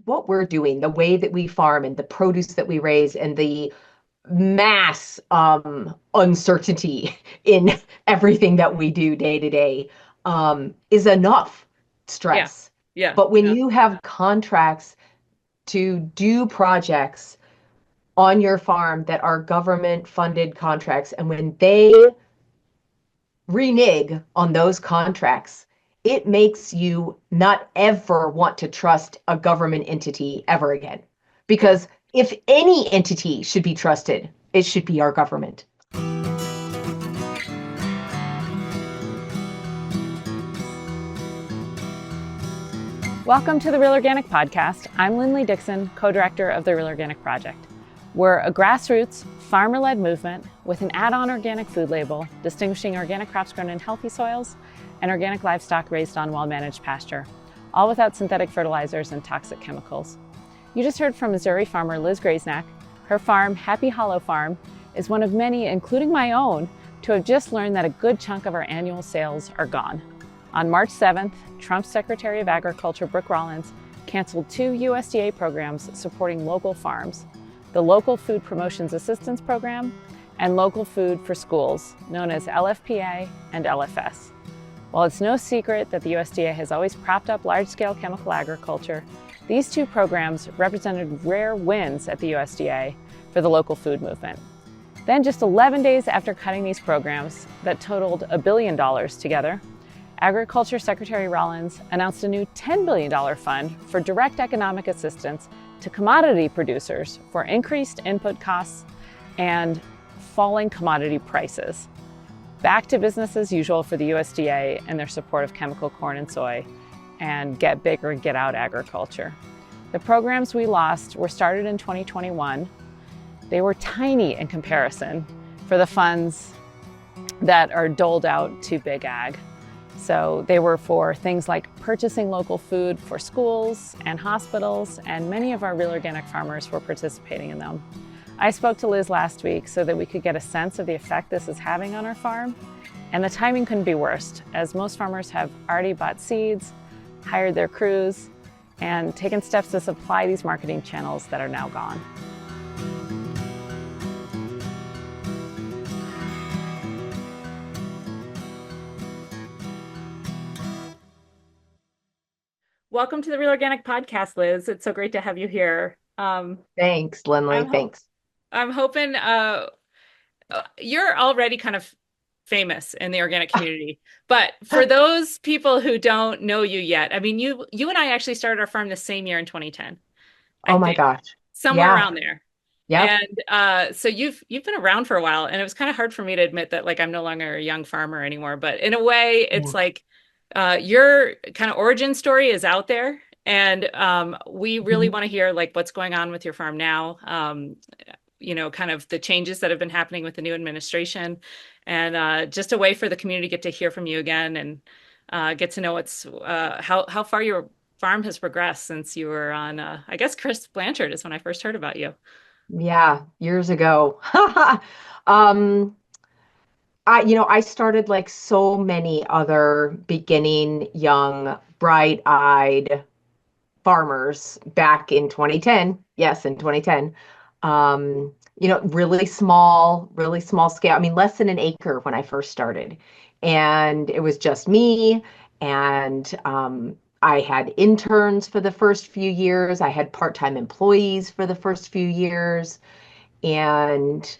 what we're doing, the way that we farm and the produce that we raise and the mass uncertainty in everything that we do day to day is enough Yeah. stress. Yeah. But when No. you have contracts to do projects on your farm that are government funded contracts, and when they renege on those contracts, it makes you not ever want to trust a government entity ever again. Yeah. Because if any entity should be trusted, it should be our government. Welcome to the Real Organic Podcast. I'm Linley Dixon, co-director of the Real Organic Project. We're a grassroots, farmer-led movement with an add-on organic food label distinguishing organic crops grown in healthy soils and organic livestock raised on well-managed pasture, all without synthetic fertilizers and toxic chemicals. You just heard from Missouri farmer Liz Graznak. Her farm, Happy Hollow Farm, is one of many, including my own, to have just learned that a good chunk of our annual sales are gone. On March 7th, Trump's Secretary of Agriculture, Brooke Rollins, canceled 2 USDA programs supporting local farms, the Local Food Promotions Assistance Program and Local Food for Schools, known as LFPA and LFS. While it's no secret that the USDA has always propped up large-scale chemical agriculture, these 2 programs represented rare wins at the USDA for the local food movement. Then, just 11 days after cutting these programs that totaled $1 billion together, Agriculture Secretary Rollins announced a new $10 billion fund for direct economic assistance to commodity producers for increased input costs and falling commodity prices. Back to business as usual for the USDA and their support of chemical corn and soy and get big or get out agriculture. The programs we lost were started in 2021. They were tiny in comparison for the funds that are doled out to big ag. So they were for things like purchasing local food for schools and hospitals, and many of our real organic farmers were participating in them. I spoke to Liz last week so that we could get a sense of the effect this is having on our farm, and the timing couldn't be worse, as most farmers have already bought seeds, hired their crews, and taken steps to supply these marketing channels that are now gone. Welcome to the Real Organic Podcast, Liz. It's so great to have you here. Thanks, Linley. I'm ho Thanks. I'm hoping you're already kind of famous in the organic community, but for those people who don't know you yet, I mean, you and I actually started our farm the same year in 2010, I Oh my think, gosh. somewhere Yeah. around there. Yep. And so you've been around for a while, and it was kind of hard for me to admit that like I'm no longer a young farmer anymore. But in a way, Yeah. it's like your kind of origin story is out there, and we really Mhm. want to hear like what's going on with your farm now. Kind of the changes that have been happening with the new administration, and just a way for the community to get to hear from you again and get to know what's how far your farm has progressed since you were on. I guess Chris Blanchard is when I first heard about you. Yeah, years ago. Um, I started like so many other beginning young, bright-eyed farmers back in 2010. Yes, in 2010. Really small scale. I mean, less than an acre when I first started. And it was just me. And I had interns for the first few years. I had part-time employees for the first few years. And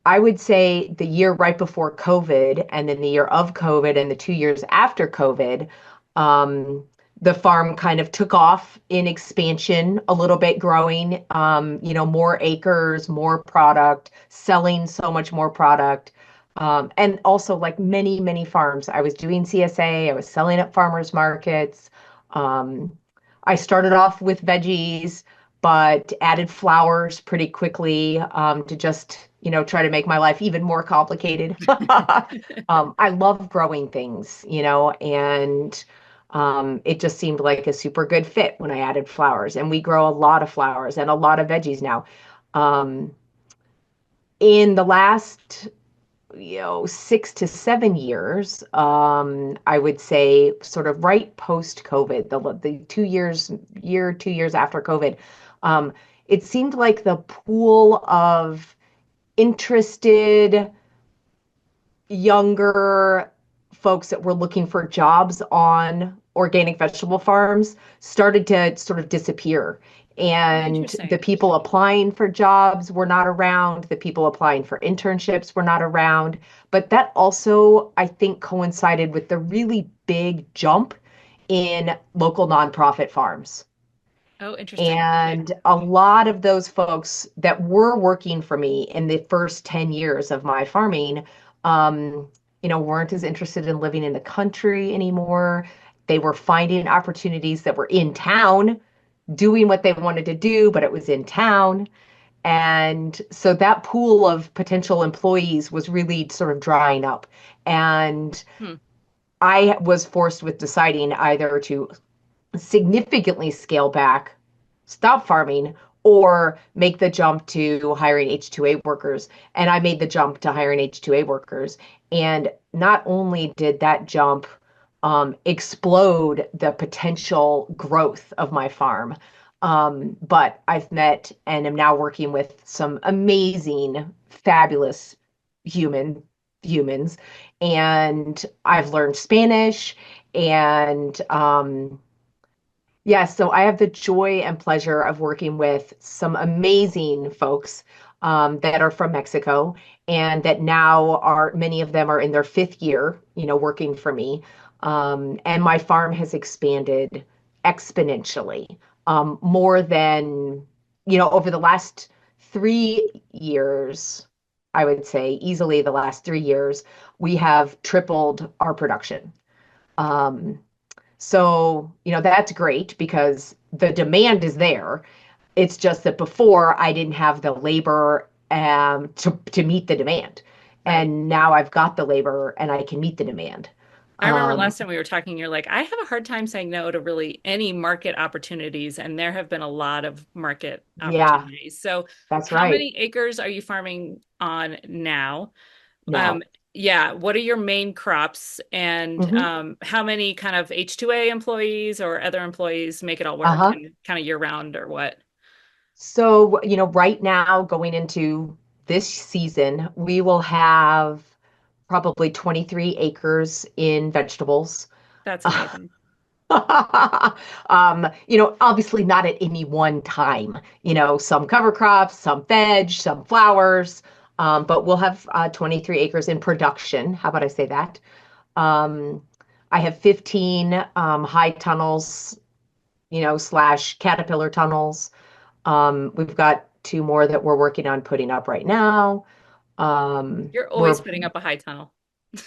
I would say the year right before COVID, and then the year of COVID, and the 2 years after COVID, um, the farm kind of took off in expansion a little bit, growing, more acres, more product, selling so much more product. And also, like many, many farms, I was doing CSA, I was selling at farmers markets. Um, I started off with veggies, but added flowers pretty quickly to just, try to make my life even more complicated. I love growing things, and it just seemed like a super good fit when I added flowers. And we grow a lot of flowers and a lot of veggies now. In the last 6 to 7 years, I would say sort of right post COVID, the 2 years after COVID, um, it seemed like the pool of interested younger folks that were looking for jobs on organic vegetable farms started to sort of disappear. Oh, And the interesting. people applying for jobs were not around. The people applying for internships were not around. But that also, I think, coincided with the really big jump in local nonprofit farms. Oh, interesting. Okay. And a lot of those folks that were working for me in the first 10 years of my farming, um, weren't as interested in living in the country anymore. They were finding opportunities that were in town, doing what they wanted to do, but it was in town. And so that pool of potential employees was really sort of drying up. And Hmm. I was forced with deciding either to significantly scale back, stop farming, or make the jump to hiring H2A workers. And I made the jump to hiring H2A workers. And not only did that jump explode the potential growth of my farm, but I've met and am now working with some amazing, fabulous human humans, and I've learned Spanish, and yes, so I have the joy and pleasure of working with some amazing folks that are from Mexico, and that now are, many of them are in their fifth year, working for me. And my farm has expanded exponentially, more than, over the last 3 years, I would say easily the last 3 years, we have tripled our production. Um, so, that's great because the demand is there. It's just that before I didn't have the labor to meet the demand. Right. And now I've got the labor and I can meet the demand. I remember Um, last time we were talking, you're like, I have a hard time saying no to really any market opportunities, and there have been a lot of market yeah, opportunities. So, that's how right. many acres are you farming on now? Um, Now. yeah, what are your main crops, and Hmm. how many kind of H2A employees or other employees make it all work, Uh-huh. and kind of year round or what? So, right now going into this season, we will have probably 23 acres in vegetables. That's amazing. Obviously not at any one time. Some cover crops, some veg, some flowers, but we'll have 23 acres in production. How about I say that? Um, I have 15 high tunnels, slash caterpillar tunnels. We've got two more that we're working on putting up right now. You're always We're putting up a high tunnel.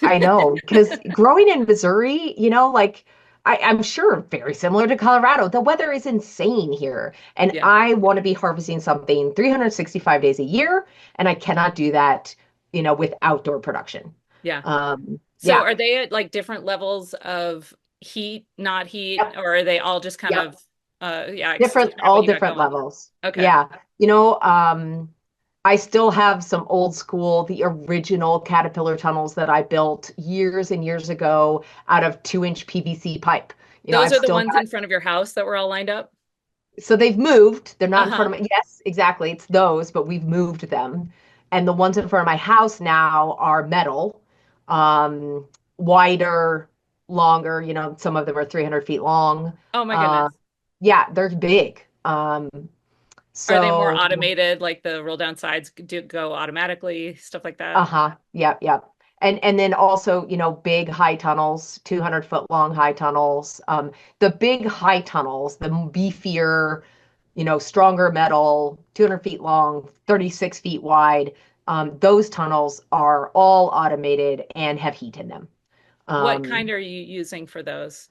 I know, because growing in Missouri, like I'm sure very similar to Colorado, the weather is insane here. And Yeah, I want to be harvesting something 365 days a year, and I cannot do that, with outdoor production. yeah. So Yeah. are they at like different levels of heat, not heat, Yep. or are they all just kind Yep. of yeah, Different, describe what all you got different going? levels. Okay. Yeah. I still have some old school, the original Caterpillar tunnels that I built years and years ago out of 2-inch PVC pipe. Those I've are the still ones got, in front of your house that were all lined up? so they've moved. They're not in Uh-huh. front of my, yes, exactly. It's those, but we've moved them. And the ones in front of my house now are metal, um, wider, longer. Some of them are 300 feet long. Oh my Uh, goodness. yeah, they're big. Are they more So automated, like the roll down sides do go automatically, stuff like that? Uh-huh. Yep, yep. And then also, big high tunnels, 200-foot long high tunnels. The big high tunnels, the beefier, stronger metal, 200 feet long, 36 feet wide. Those tunnels are all automated and have heat in them. What kind Um, are you using for those?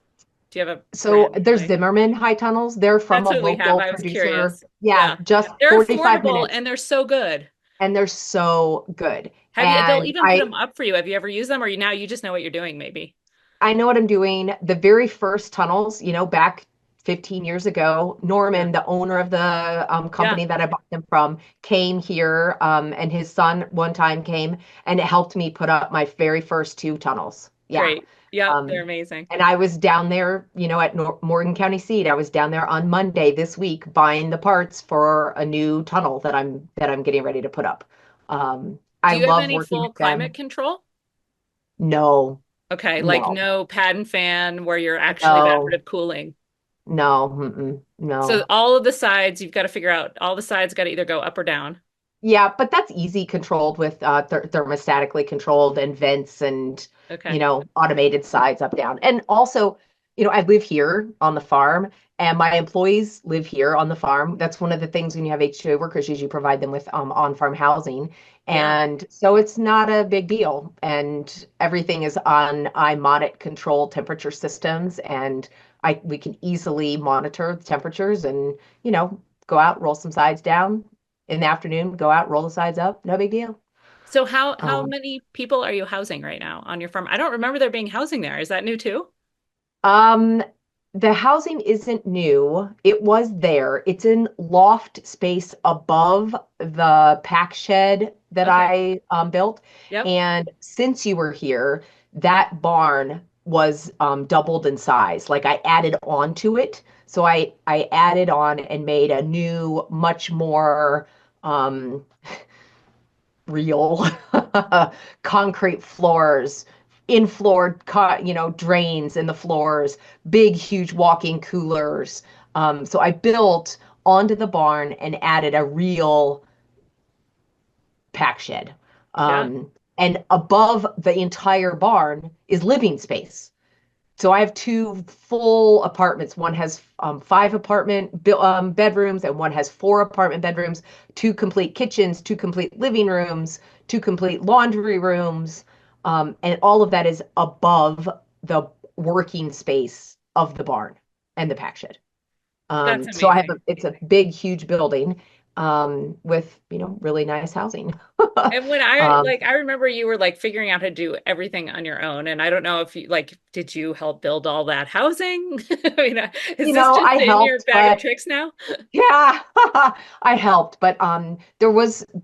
Do you have a so brand there's like? Zimmerman high tunnels. They're from That's a what we have. local I was producer. curious. Yeah, Yeah. just They're 45 affordable minutes. and they're so good. And they're so good. Have you, they'll And even put them up for you. Have you ever used them or now you just know what you're doing, maybe? I know what I'm doing. The very first tunnels, back 15 years ago. Yeah. Norman, the owner of the Yeah. company that I bought them from, came here, and his son one time came and it helped me put up my very first two tunnels. Yeah. Great. Yep. They're Um, amazing. and I was down there, at Morgan County Seed. I was down there on Monday this week buying the parts for a new tunnel that I'm getting ready to put up. Do I you have love any working full with climate them. control? No, Okay, like no, no pad and fan where you're actually no, evaporative cooling. no, mm-mm, So no. all of the sides, you've got to figure out all the sides got to either go up or down. Yeah, but that's easy controlled with thermostatically controlled and vents and, Okay. automated sides up, down. And also, I live here on the farm and my employees live here on the farm. That's one of the things when you have H2A workers is you provide them with on-farm housing. Yeah. And so it's not a big deal. And everything is on iModit controlled temperature systems. And we can easily monitor the temperatures and, go out, roll some sides down in the afternoon, go out, roll the sides up, no big deal. So how Um, many people are you housing right now on your farm? I don't remember there being housing there. Is that new too? um, the housing isn't new. It was there. It's in loft space above the pack shed that Okay. I built. Yep. And since you were here, that barn was doubled in size. Like I added on to it. So I added on and made a new, much more um, real concrete floors, in-floored, drains in the floors, big, huge walk-in coolers. So I built onto the barn and added a real pack shed. Yeah. And above the entire barn is living space. So I have two full apartments. One has five bedrooms, and one has four apartment bedrooms, two complete kitchens, two complete living rooms, two complete laundry rooms, and all of that is above the working space of the barn and the pack shed. That's So I have amazing. it's a big, huge building with really nice housing. And when I Um, like I remember you were like figuring out how to do everything on your own. And I don't know if you like did you help build all that housing? I mean, is this just I in your helped, bag of but tricks now? yeah, I helped, but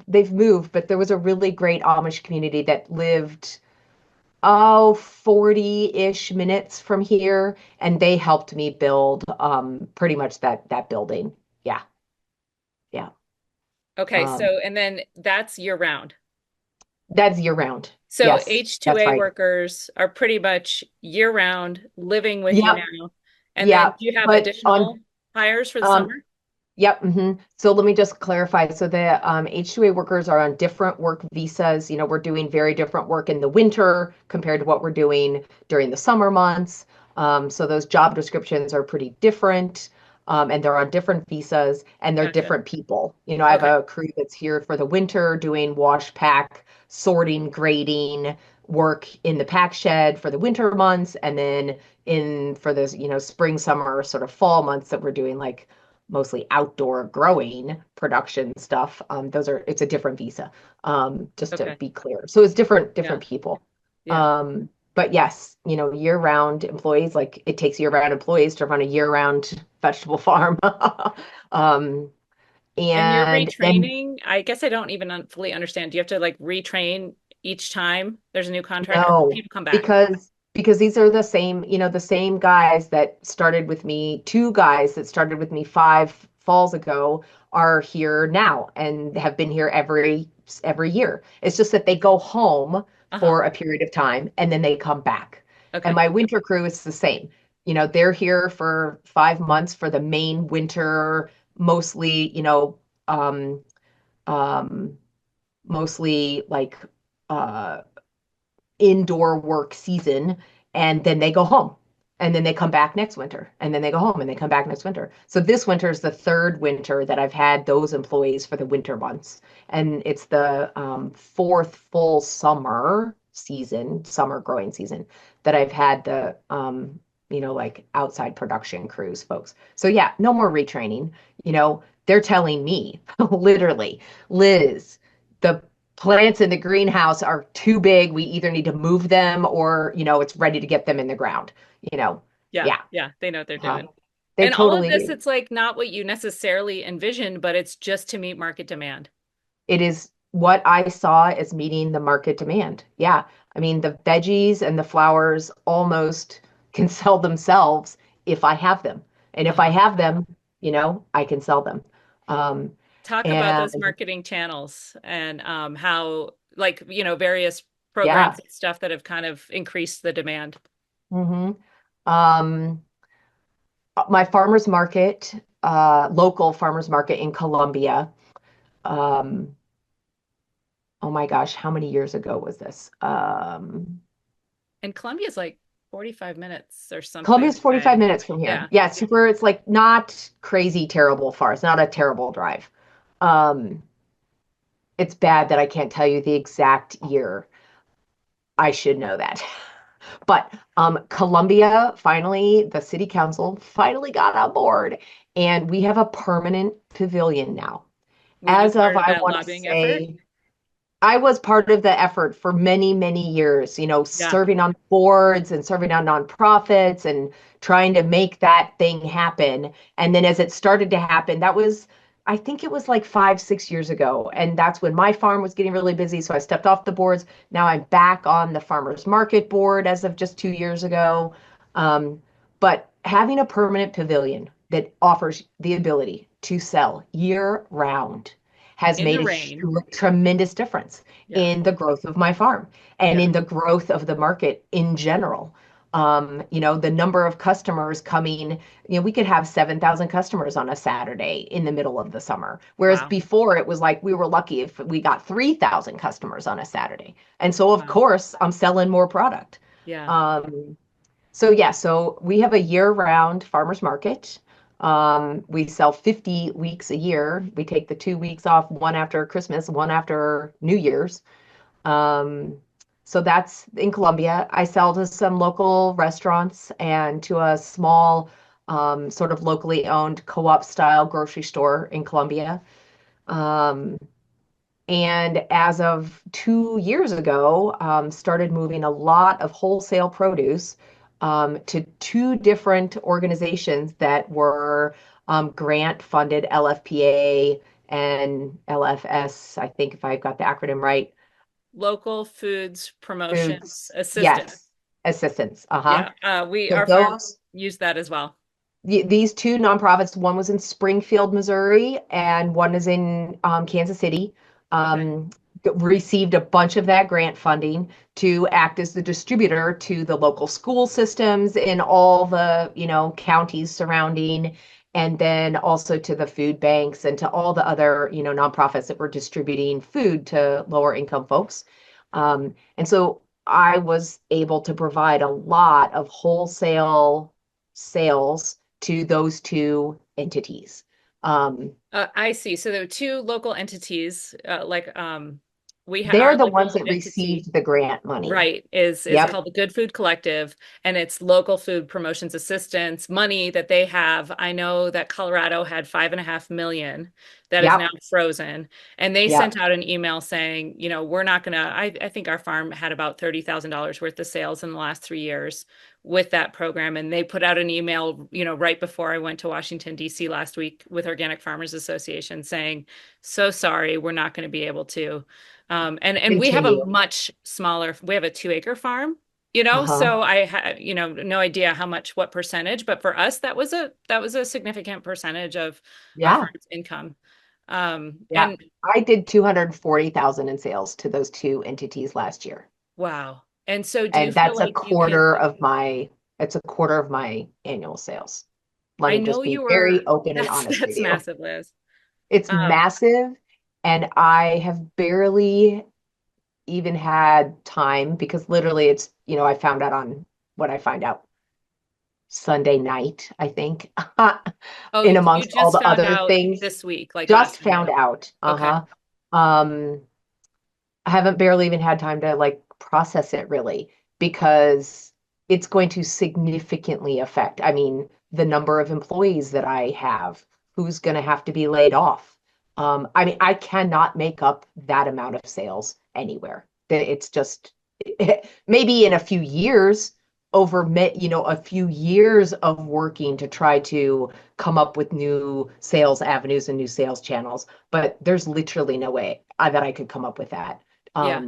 they've moved, but there was a really great Amish community that lived 40-ish minutes from here, and they helped me build pretty much that building. Yeah, yeah. Okay, Um, so and then that's year round. that's year round. So Yes, that's H2A right. workers are pretty much year round living with you Yep, now. And then yeah. do you have But on additional hires for the um summer? Yep. So let me just clarify. So the H2A workers are on different work visas. We're doing very different work in the winter compared to what we're doing during the summer months. So those job descriptions are pretty different, and they're on different visas and they're Gotcha. different people. I have Okay. a crew that's here for the winter doing wash, pack, sorting, grading work in the pack shed for the winter months, and then in for those, spring, summer, sort of fall months that we're doing like mostly outdoor growing production stuff. It's a different visa, just to Okay. be clear. So it's Yeah. different people. Yeah. But yes, year-round employees, like it takes year-round employees to run a year-round vegetable farm. Um, And you're and then retraining. I guess I don't even fully understand. Do you have to like retrain each time there's a new contract or No, people come back? because these are the same guys that started with me, two guys that started with me 5 falls ago are here now and have been here every year. It's just that they go home Uh-huh. for a period of time and then they come back. And Okay. my winter crew is the same. They're here for 5 months for the main winter, mostly, um, um, mostly like uh indoor work season, and then they go home, and then they come back next winter, and then they go home and they come back next winter. So this winter is the third winter that I've had those employees for the winter months, and it's the fourth full summer growing season that I've had the like outside production crews folks. So yeah, no more retraining. They're telling me literally, Liz, the plants in the greenhouse are too big. We either need to move them or, it's ready to get them in the ground. You know, Yeah. yeah. Yeah. They know what they're Uh, doing. They And all of totally this, do. it's like not what you necessarily envisioned, but it's just to meet market demand. It is what I saw as meeting the market demand. Yeah. I mean, the veggies and the flowers almost can sell themselves if I have them. And if I Uh-huh. have them, I can sell them. Um, Talk about and those marketing channels and how, like, various programs yeah. and stuff that have kind of increased the demand. hmm Um, my farmer's market, local farmer's market in Columbia, um, oh my gosh, how many years ago was this? And Columbia's like 45 minutes or something Columbia's 45 away. minutes from here. Yeah. Yeah, it's super, it's like not crazy terrible far. It's not a terrible drive. Um, it's bad that I can't tell you the exact year. I should know that. But Columbia finally, the city council finally got on board, and we have a permanent pavilion now. Were you As of, part of I that want to lobbying effort? say, I was part of the effort for many, many years, Yeah. serving on boards and serving on nonprofits and trying to make that thing happen. And then as it started to happen, I think it was like 5, 6 years ago. And that's when my farm was getting really busy. So I stepped off the boards. Now I'm back on the farmers market board as of just 2 years ago. Um, but having a permanent pavilion that offers the ability to sell year round has In made the a rain. tremendous difference Yeah. in the growth of my farm and Yeah. in the growth of the market in general. The number of customers coming, we could have 7,000 customers on a Saturday in the middle of the summer. Whereas Wow. before it was like we were lucky if we got 3,000 customers on a Saturday. And so, of Wow. course, I'm selling more product. Yeah. Um, so yeah, so we have a year-round farmers market. We sell 50 weeks a year. We take the 2 weeks off, one after Christmas, one after New Year's. Um, so that's in Columbia. I sell to some local restaurants and to a small, sort of locally owned co-op style grocery store in Columbia. Um, and as of 2 years ago, started moving a lot of wholesale produce to two different organizations that were grant funded, LFPA and LFS, I think if I got the acronym right. Local Foods Promotions Foods, Assistance. yes, assistance. Uh-huh. Yeah. We So our farm those used that as well. these two nonprofits, one was in Springfield, Missouri, and one is in Kansas City, Okay. um, received a bunch of that grant funding to act as the distributor to the local school systems in all the, counties surrounding, and then also to the food banks and to all the other, nonprofits that were distributing food to lower income folks. And so I was able to provide a lot of wholesale sales to those two entities. Um, I see. So there were two local entities, our they're the ones local that entity. received the grant money. Right, is Yep, called the Good Food Collective, and it's local food promotions assistance money that they have. I know that Colorado had 5.5 million that is now yep, frozen, and they sent yep. out an email saying, we're not gonna. I think our farm had about $30,000 worth of sales in the last 3 years with that program, and they put out an email, right before I went to Washington D.C. last week with Organic Farmers Association saying, so sorry, we're not going to be able to. And we have a Continue. much smaller, we have a 2 acre farm, Uh-huh. so I had, no idea what percentage, but for us, that was a significant percentage of our Yeah, farm's income. yeah. And I did 240,000 in sales to those two entities last year. wow. And so do you And feel that's a like you can, quarter of my, it's a quarter of my annual sales. Let I me know just you be very were, open and that's, honest with that's you. massive, Liz. It's Um, massive, and I have barely even had time because literally it's, I found out on what I find out Sunday night, I think, oh, in you amongst all just the found other out things. this week, like last Just found Sunday. out. Okay. Uh-huh. Um, I haven't barely even had time to like process it really because it's going to significantly affect, I mean, the number of employees that I have, who's going to have to be laid off. I mean, I cannot make up that amount of sales anywhere. It's just maybe in a few years over a few years of working to try to come up with new sales avenues and new sales channels, but there's literally no way that I could come up with that. Yeah.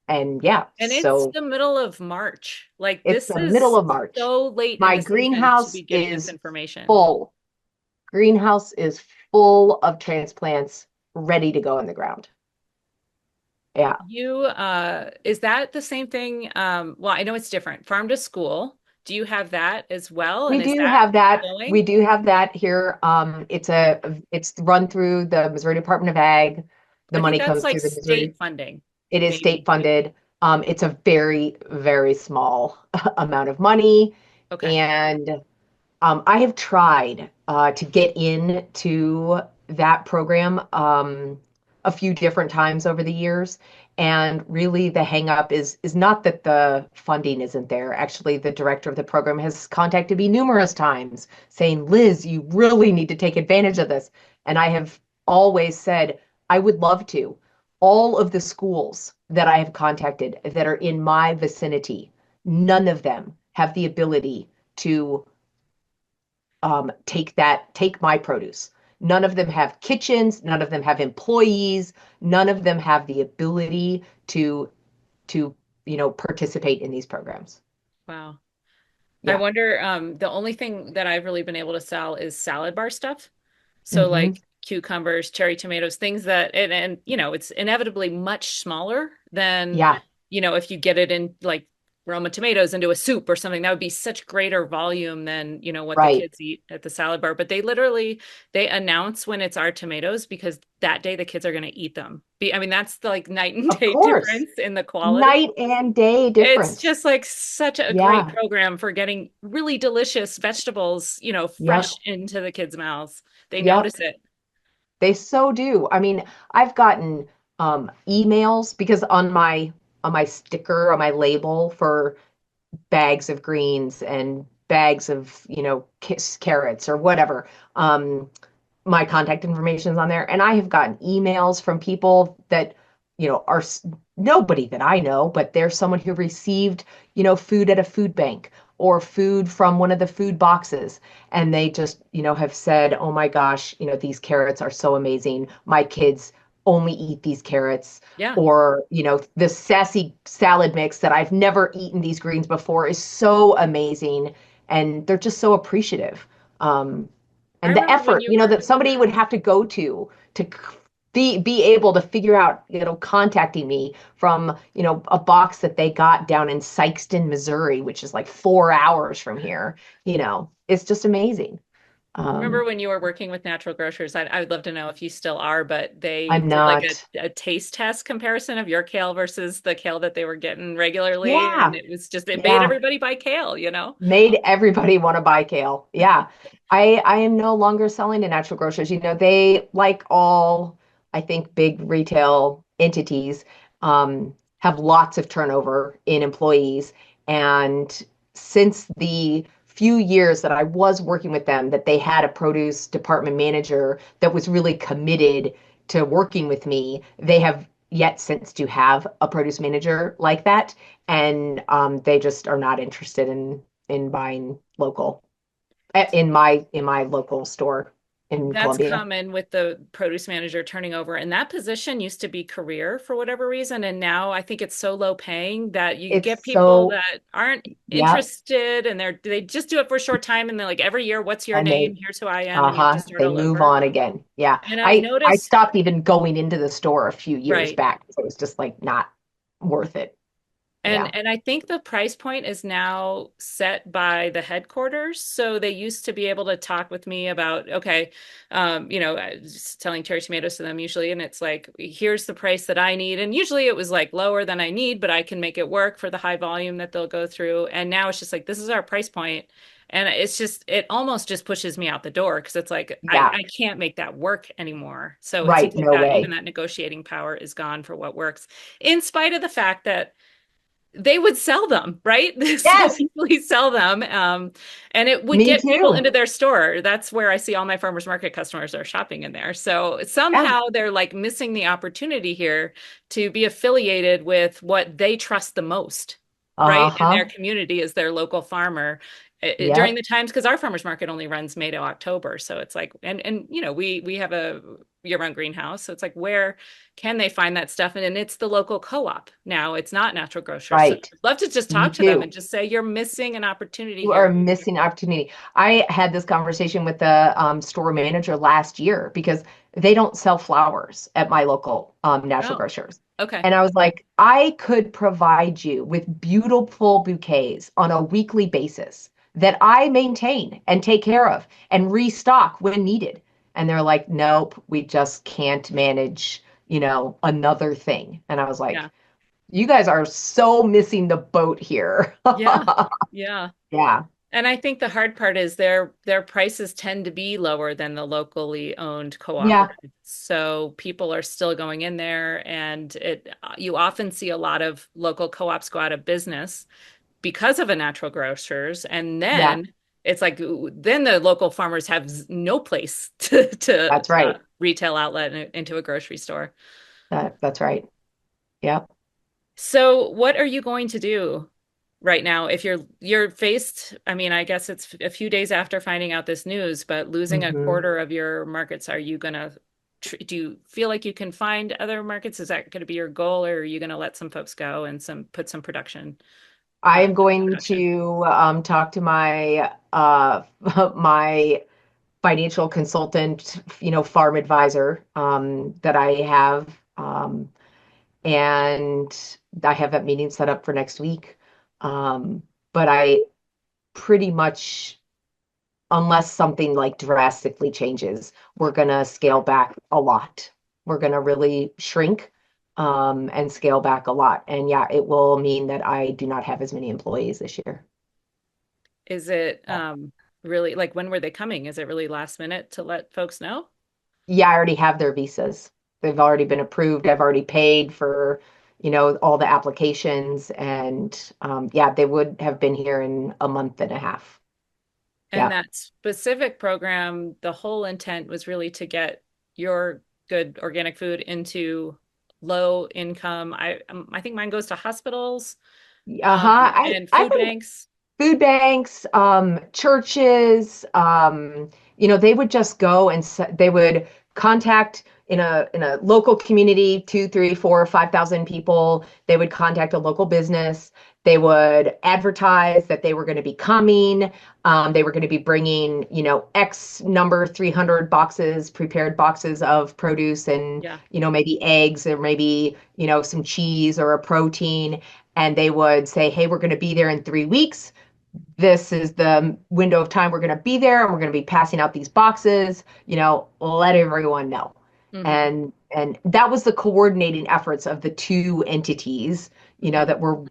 And yeah, And it's so the middle of March. Like it's this the middle is of March. so late in My the season to greenhouse be getting this is information. full. Greenhouse is full of transplants ready to go in the ground. Yeah. You is that the same thing? Well, I know it's different. Farm to school. Do you have that as well? We And is do that have that. We going? do have that here. It's run through the Missouri Department of Ag. The I think money that's comes like through the state Missouri. funding, It is state maybe. funded. It's a very, very small amount of money. Okay. And I have tried to get into that program a few different times over the years. And really, the hang up is not that the funding isn't there. Actually, the director of the program has contacted me numerous times saying, Liz, you really need to take advantage of this. And I have always said, I would love to. All of the schools that I have contacted that are in my vicinity, none of them have the ability to take my produce. None of them have kitchens, none of them have employees, none of them have the ability to participate in these programs. Wow. I Yeah. wonder, the only thing that I've really been able to sell is salad bar stuff. So Hmm. like cucumbers, cherry tomatoes, things that and it's inevitably much smaller than, Yeah, if you get it in like Roma tomatoes into a soup or something, that would be such greater volume than, what the right. kids eat at the salad bar. But they announce when it's our tomatoes because that day the kids are going to eat them. I mean, that's the like night and Of day course. difference in the quality. Night and day It's difference. just like such a great Yeah. program for getting really delicious vegetables, Yep. fresh into the kids' mouths. They Yep. notice it. They so do. I mean, I've gotten emails because on my sticker, on my label for bags of greens and bags of, carrots or whatever. My contact information is on there. And I have gotten emails from people that, are nobody that I know, but there's someone who received, food at a food bank or food from one of the food boxes. And they just, have said, oh my gosh, these carrots are so amazing. My kids only eat these carrots. Yeah. Or, this sassy salad mix that I've never eaten these greens before is so amazing. And they're just so appreciative. I And the remember when effort, you were, that somebody would have to go to be able to figure out, contacting me from, a box that they got down in Sikeston, Missouri, which is like 4 hours from here. It's just amazing. remember Um, when you were working with natural grocers. I would love to know if you still are, but they I'm did like not. a taste test comparison of your kale versus the kale that they were getting regularly. And Yeah, it made yeah. everybody buy kale. Made everybody want to buy kale. Yeah. I am no longer selling to natural grocers. They, like all, I think, big retail entities, have lots of turnover in employees. And since the few years that I was working with them, that they had a produce department manager that was really committed to working with me, they have yet since to have a produce manager like that. And they just are not interested in buying local in my local store in That's Columbia. common with the produce manager turning over. And that position used to be career for whatever reason. And now I think it's so low paying that you It's get people so, that aren't yeah, interested and they just do it for a short time. And they're like, every year, what's your and name? they Here's who I am. And you have to uh-huh, start they all move over. on again. Yeah. And I've I noticed, stopped even going into the store a few years right. back because it was just like not worth it. Yeah. And I think the price point is now set by the headquarters. So they used to be able to talk with me about, okay, selling cherry tomatoes to them usually, and it's like, here's the price that I need. And usually it was like lower than I need, but I can make it work for the high volume that they'll go through. And now it's just like, this is our price point. And it almost just pushes me out the door because it's like, Yeah. I can't make that work anymore. So it Right. seems like No that even way. that negotiating power is gone for what works, in spite of the fact that they would sell them, right? So Yes. easily sell them. And it would Me get people too. into their store. That's where I see all my farmers market customers are shopping in there. So Yeah. somehow they're like missing the opportunity here to be affiliated with what they trust the most. right? In their Uh-huh. community is their local farmer during Yep. the times, because our farmers market only runs May to October. So it's like, and we have a year-round greenhouse. So it's like, where can they find that stuff? And it's the local co-op now. It's not natural grocers. So Right. I'd love to just Me talk to them too. and just say, you're missing an opportunity You are here. missing opportunity. I had this conversation with the store manager last year because they don't sell flowers at my local natural Oh, grocers. okay. And I was like, I could provide you with beautiful bouquets on a weekly basis that I maintain and take care of and restock when needed. And they're like, nope, we just can't manage, another thing. And I was Yeah. like, you guys are so missing the boat here. Yeah. Yeah. Yeah. And I think the hard part is their prices tend to be lower than the locally owned Yeah. cooperative. So people are still going in there, and it you often see a lot of local co-ops go out of business because of a natural grocers, and Yeah. then it's like then the local farmers have no place to That's right. retail outlet into a grocery store. That's right. Yeah. So what are you going to do right now if you're faced, I mean, I guess it's a few days after finding out this news, but losing a hmm quarter of your markets, are you gonna do you feel like you can find other markets? Is that going to be your goal, or are you going to let some folks go and some put some production I am going production? to talk to my my financial consultant, farm advisor that I have, and I have that meeting set up for next week. But I pretty much, unless something like drastically changes, we're going to scale back a lot. We're going to really shrink and scale back a lot. And yeah, it will mean that I do not have as many employees this year. Is it really like, when were they coming? Is it really last minute to let folks know? Yeah, I already have their visas. They've already been approved. I've already paid for, all the applications. And yeah, they would have been here in a month and a half. And Yeah. that specific program, the whole intent was really to get your good organic food into low income. I think mine goes to hospitals, Uh-huh. and I've food been banks. food banks, churches, they would just go and they would contact in a local community, 2, 3, 4, 5,000 people. They would contact a local business. They would advertise that they were going to be coming. They were going to be bringing, X number, 300 boxes, prepared boxes of produce and, Yeah. maybe eggs or maybe, some cheese or a protein. And they would say, hey, we're going to be there in 3 weeks. This is the window of time we're going to be there, and we're going to be passing out these boxes, let everyone know. Hmm. And that was the coordinating efforts of the two entities, Hmm. that were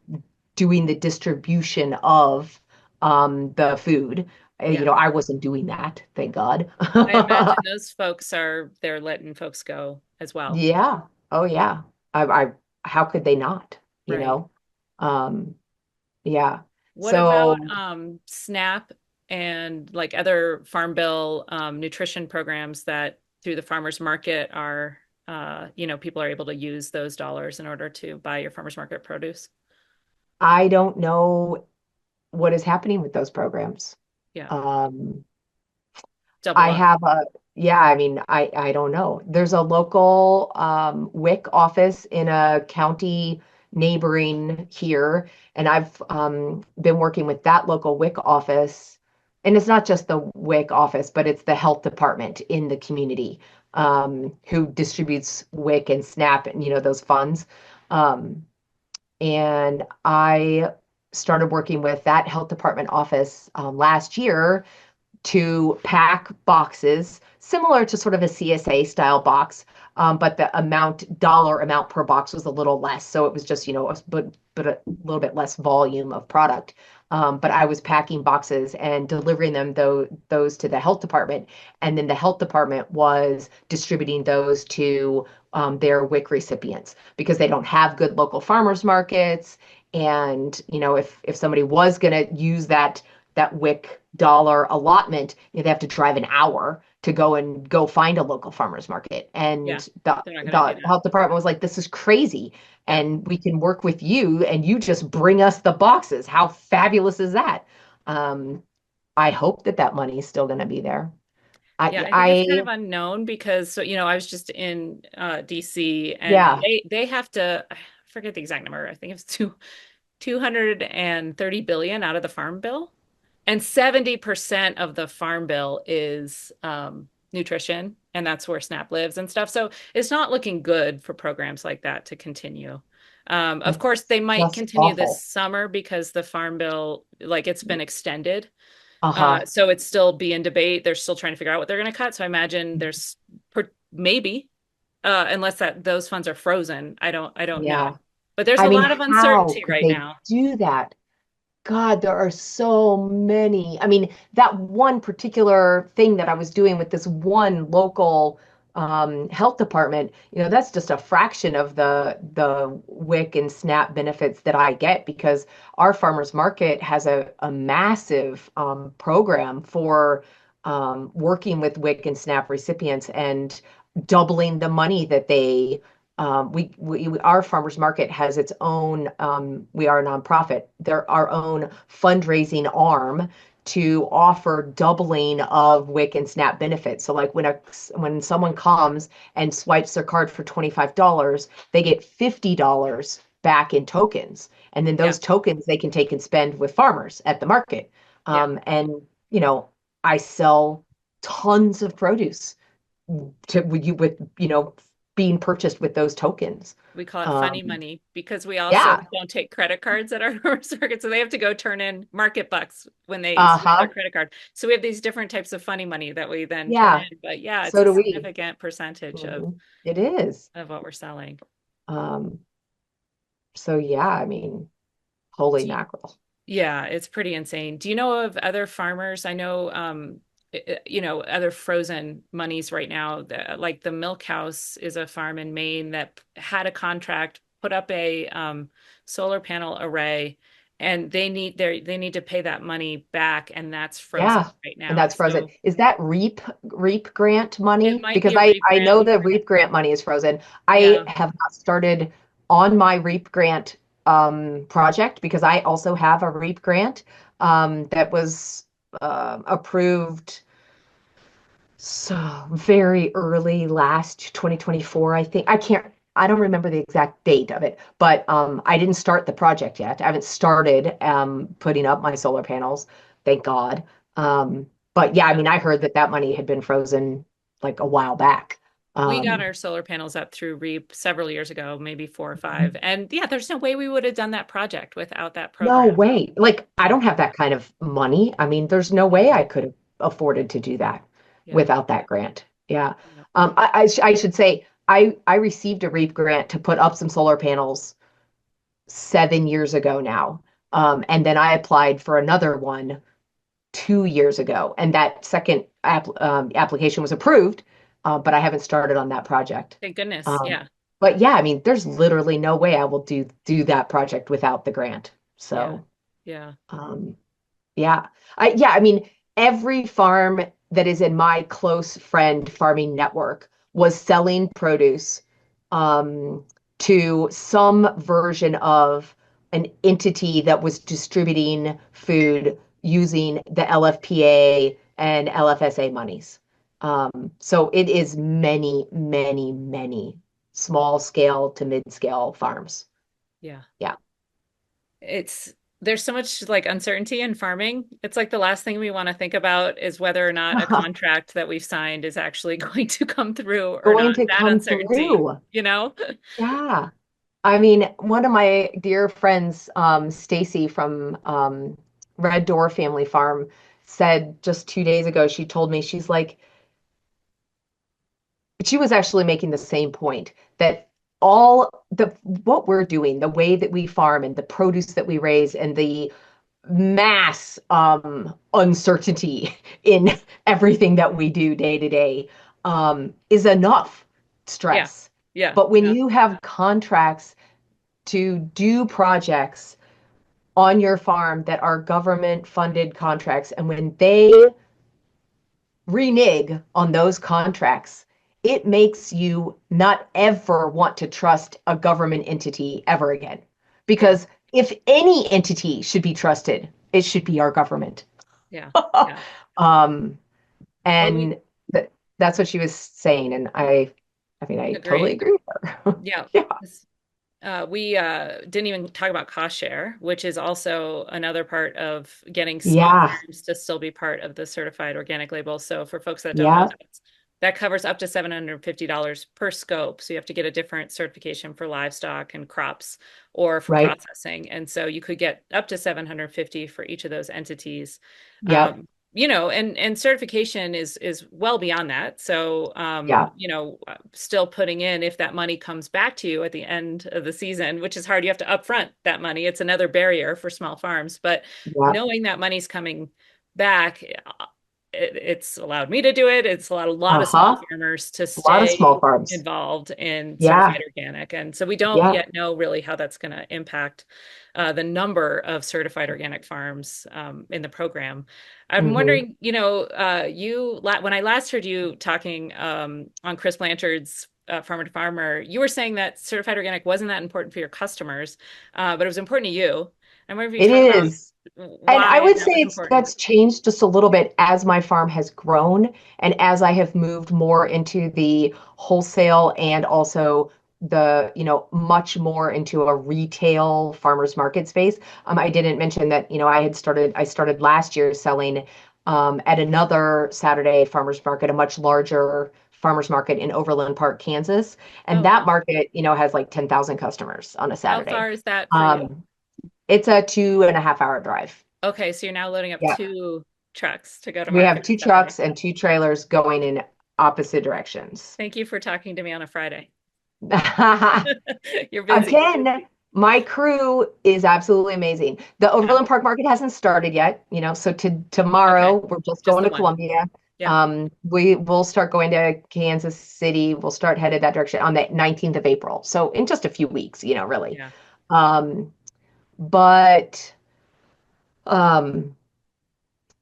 doing the distribution of the food. Yeah. I wasn't doing that, thank God. I imagine those folks they're letting folks go as well. Yeah. Oh yeah. I how could they not, you Right. know? Um, yeah. What about So SNAP and like other Farm Bill nutrition programs that through the farmers market are, people are able to use those dollars in order to buy your farmers market produce? I don't know what is happening with those programs. Yeah. Um, Double I up. have a, yeah, I mean, I don't know. There's a local WIC office in a county neighboring here, and I've been working with that local WIC office. And it's not just the WIC office, but it's the health department in the community who distributes WIC and SNAP and, those funds. Um, and I started working with that health department office last year to pack boxes similar to sort of a CSA style box, but the dollar amount per box was a little less. So it was just, but a little bit less volume of product. But I was packing boxes and delivering them those to the health department, and then the health department was distributing those to their WIC recipients because they don't have good local farmers markets. And if somebody was going to use that WIC dollar allotment, they have to drive an hour to go find a local farmers market. And Yeah. the They're not going to the do that. health department was like, this is crazy. Yeah. And we can work with you and you just bring us the boxes. How fabulous is that? Um, I hope that that money is still going to be there. Yeah, I think it's kind I of unknown because so I was just in DC and yeah, they have to I forget the exact number. I think it's 230 billion out of the farm bill. And 70% of the farm bill is nutrition, and that's where SNAP lives and stuff. So it's not looking good for programs like that to continue. Of course, they might just continue this awful. summer because the farm bill, like it's been extended. Uh-huh. So it's still being debate. They're still trying to figure out what they're going to cut. So I imagine there's maybe, unless those funds are frozen. I don't know. Yeah. But there's I a mean, lot of how uncertainty could right they now. do that? God, there are so many. I mean, that one particular thing that I was doing with this one local health department, that's just a fraction of the WIC and SNAP benefits that I get because our farmers market has a massive program for working with WIC and SNAP recipients and doubling the money that they our farmers market has its own, we are a nonprofit, they're our own fundraising arm to offer doubling of WIC and SNAP benefits. So like when someone comes and swipes their card for $25, they get $50 back in tokens. And then Yeah, those tokens they can take and spend with farmers at the market. yeah. And you know, I sell tons of produce with being purchased with those tokens. We call it funny Um, money because we also yeah. don't take credit cards at our farmers market. So they have to go turn in market bucks when they swipe their Uh-huh. credit card. So we have these different types of funny money that we then turn Yeah. in. But yeah, it's So a do we. significant percentage It is. of what we're selling. Um, so yeah, I mean, holy Do you- mackerel. yeah, it's pretty insane. Do you know of other farmers? I know, other frozen monies right now. Like the Milk House is a farm in Maine that had a contract, put up a solar panel array, and they need to pay that money back, and that's frozen Yeah. right And now. that's frozen. So Is that REAP grant it money? might Because be a I regrant. know the REAP grant money is frozen. I Yeah, have not started on my REAP grant project because I also have a REAP grant that was approved so very early last 2024, I think. I don't remember the exact date of it, but I didn't start the project yet. I haven't started putting up my solar panels, thank God. But yeah, I yeah. mean, I heard that that money had been frozen like a while back. We got Um, our solar panels up through REAP several years ago, maybe 4 or 5. And yeah, there's no way we would have done that project without that no program. way. Like, I Yeah. don't have that kind of money. I mean, there's no way I could have afforded to do that Yeah. without that grant. Yeah. Yeah. I should say I received a REAP grant to put up some solar panels 7 years ago now. And then I applied for another one 2 years ago, and that second application was approved, but I haven't started on that project. Thank goodness. Um, Yeah. but yeah, I mean, there's literally no way I will do that project without the grant. Yeah. So Yeah. um, yeah, I mean, every farm that is in my close friend farming network was selling produce um, to some version of an entity that was distributing food using the LFPA and LFSA monies. So it is many, many, many small scale to mid scale farms. Yeah. Yeah. It's there's so much like uncertainty in farming. It's like the last thing we want to think about is whether or not a contract that we've signed is actually going to come through or Going not. to That come uncertainty, through. you know? Yeah. I mean, one of my dear friends, Stacy from Red Door Family Farm, said just 2 days ago, she told me, she's like, she was actually making the same point that all the what we're doing, the way that we farm and the produce that we raise and the mass uncertainty in everything that we do day to day is enough Yeah. stress. Yeah. But when Yeah. you have contracts to do projects on your farm that are government funded contracts, and when they renege on those contracts, it makes you not ever want to trust a government entity ever again. Yeah. Because if any entity should be trusted, it should be our government. Yeah. Yeah. um, Well, we and that's what she was saying, and I mean, I totally agree. agree with her. Yeah. Yeah, We didn't even talk about cost share, which is also another part of getting small yeah, farms to still be part of the certified organic label. So for folks that don't know, yeah, that covers up to $750 per scope. So you have to get a different certification for livestock and crops or for right, processing. And so you could get up to 750 for each of those entities. yep, And certification is well beyond that. So yeah, still putting in, if that money comes back to you at the end of the season, which is hard, you have to upfront that money. It's another barrier for small farms, but yeah, knowing that money's coming back, it's allowed me to do it. It's allowed a lot of small uh-huh. farmers to A lot of small stay farms. involved in Yeah, certified organic. And so we don't yeah, yet know really how that's going to impact the number of certified organic farms in the program. I'm hmm. wondering, when I last heard you talking on Chris Blanchard's Farmer to Farmer, you were saying that certified organic wasn't that important for your customers, but it was important to you. I wonder if you It talk about is. And I why would that say was it's important. that's changed just a little bit as my farm has grown and as I have moved more into the wholesale and also much more into a retail farmers market space. I didn't mention that, I started last year selling at another Saturday farmers market, a much larger farmers market in Overland Park, Kansas. And Oh, that wow. market, has like 10,000 customers on a How Saturday. far is that for you? Um, it's a 2.5 hour drive. Okay, so you're now loading up Yeah. two trucks to go to We have market on two Saturday. trucks and two trailers going in opposite directions. Thank you for talking to me on a Friday. You're busy. Again, my crew is absolutely amazing. The Yeah. Overland Park Market hasn't started yet, so Okay. tomorrow we're just Just going the to one. Columbia. Yeah. We will start going to Kansas City. We'll start headed that direction on the 19th of April. So in just a few weeks, really. Yeah. Um, but um,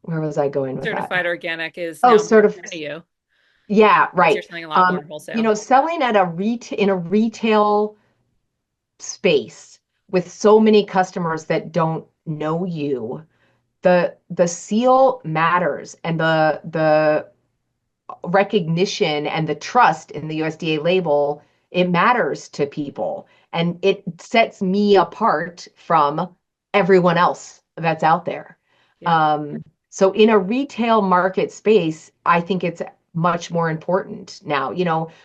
where was I going with that? Certified organic is Oh, now more sort of. important to you Yeah, because you're right. selling a lot more wholesale. Selling at in a retail space with so many customers that don't know you, the seal matters and the recognition and the trust in the USDA label, it matters to people and it sets me apart from everyone else that's out there. Yeah. So in a retail market space, I think it's much more important now.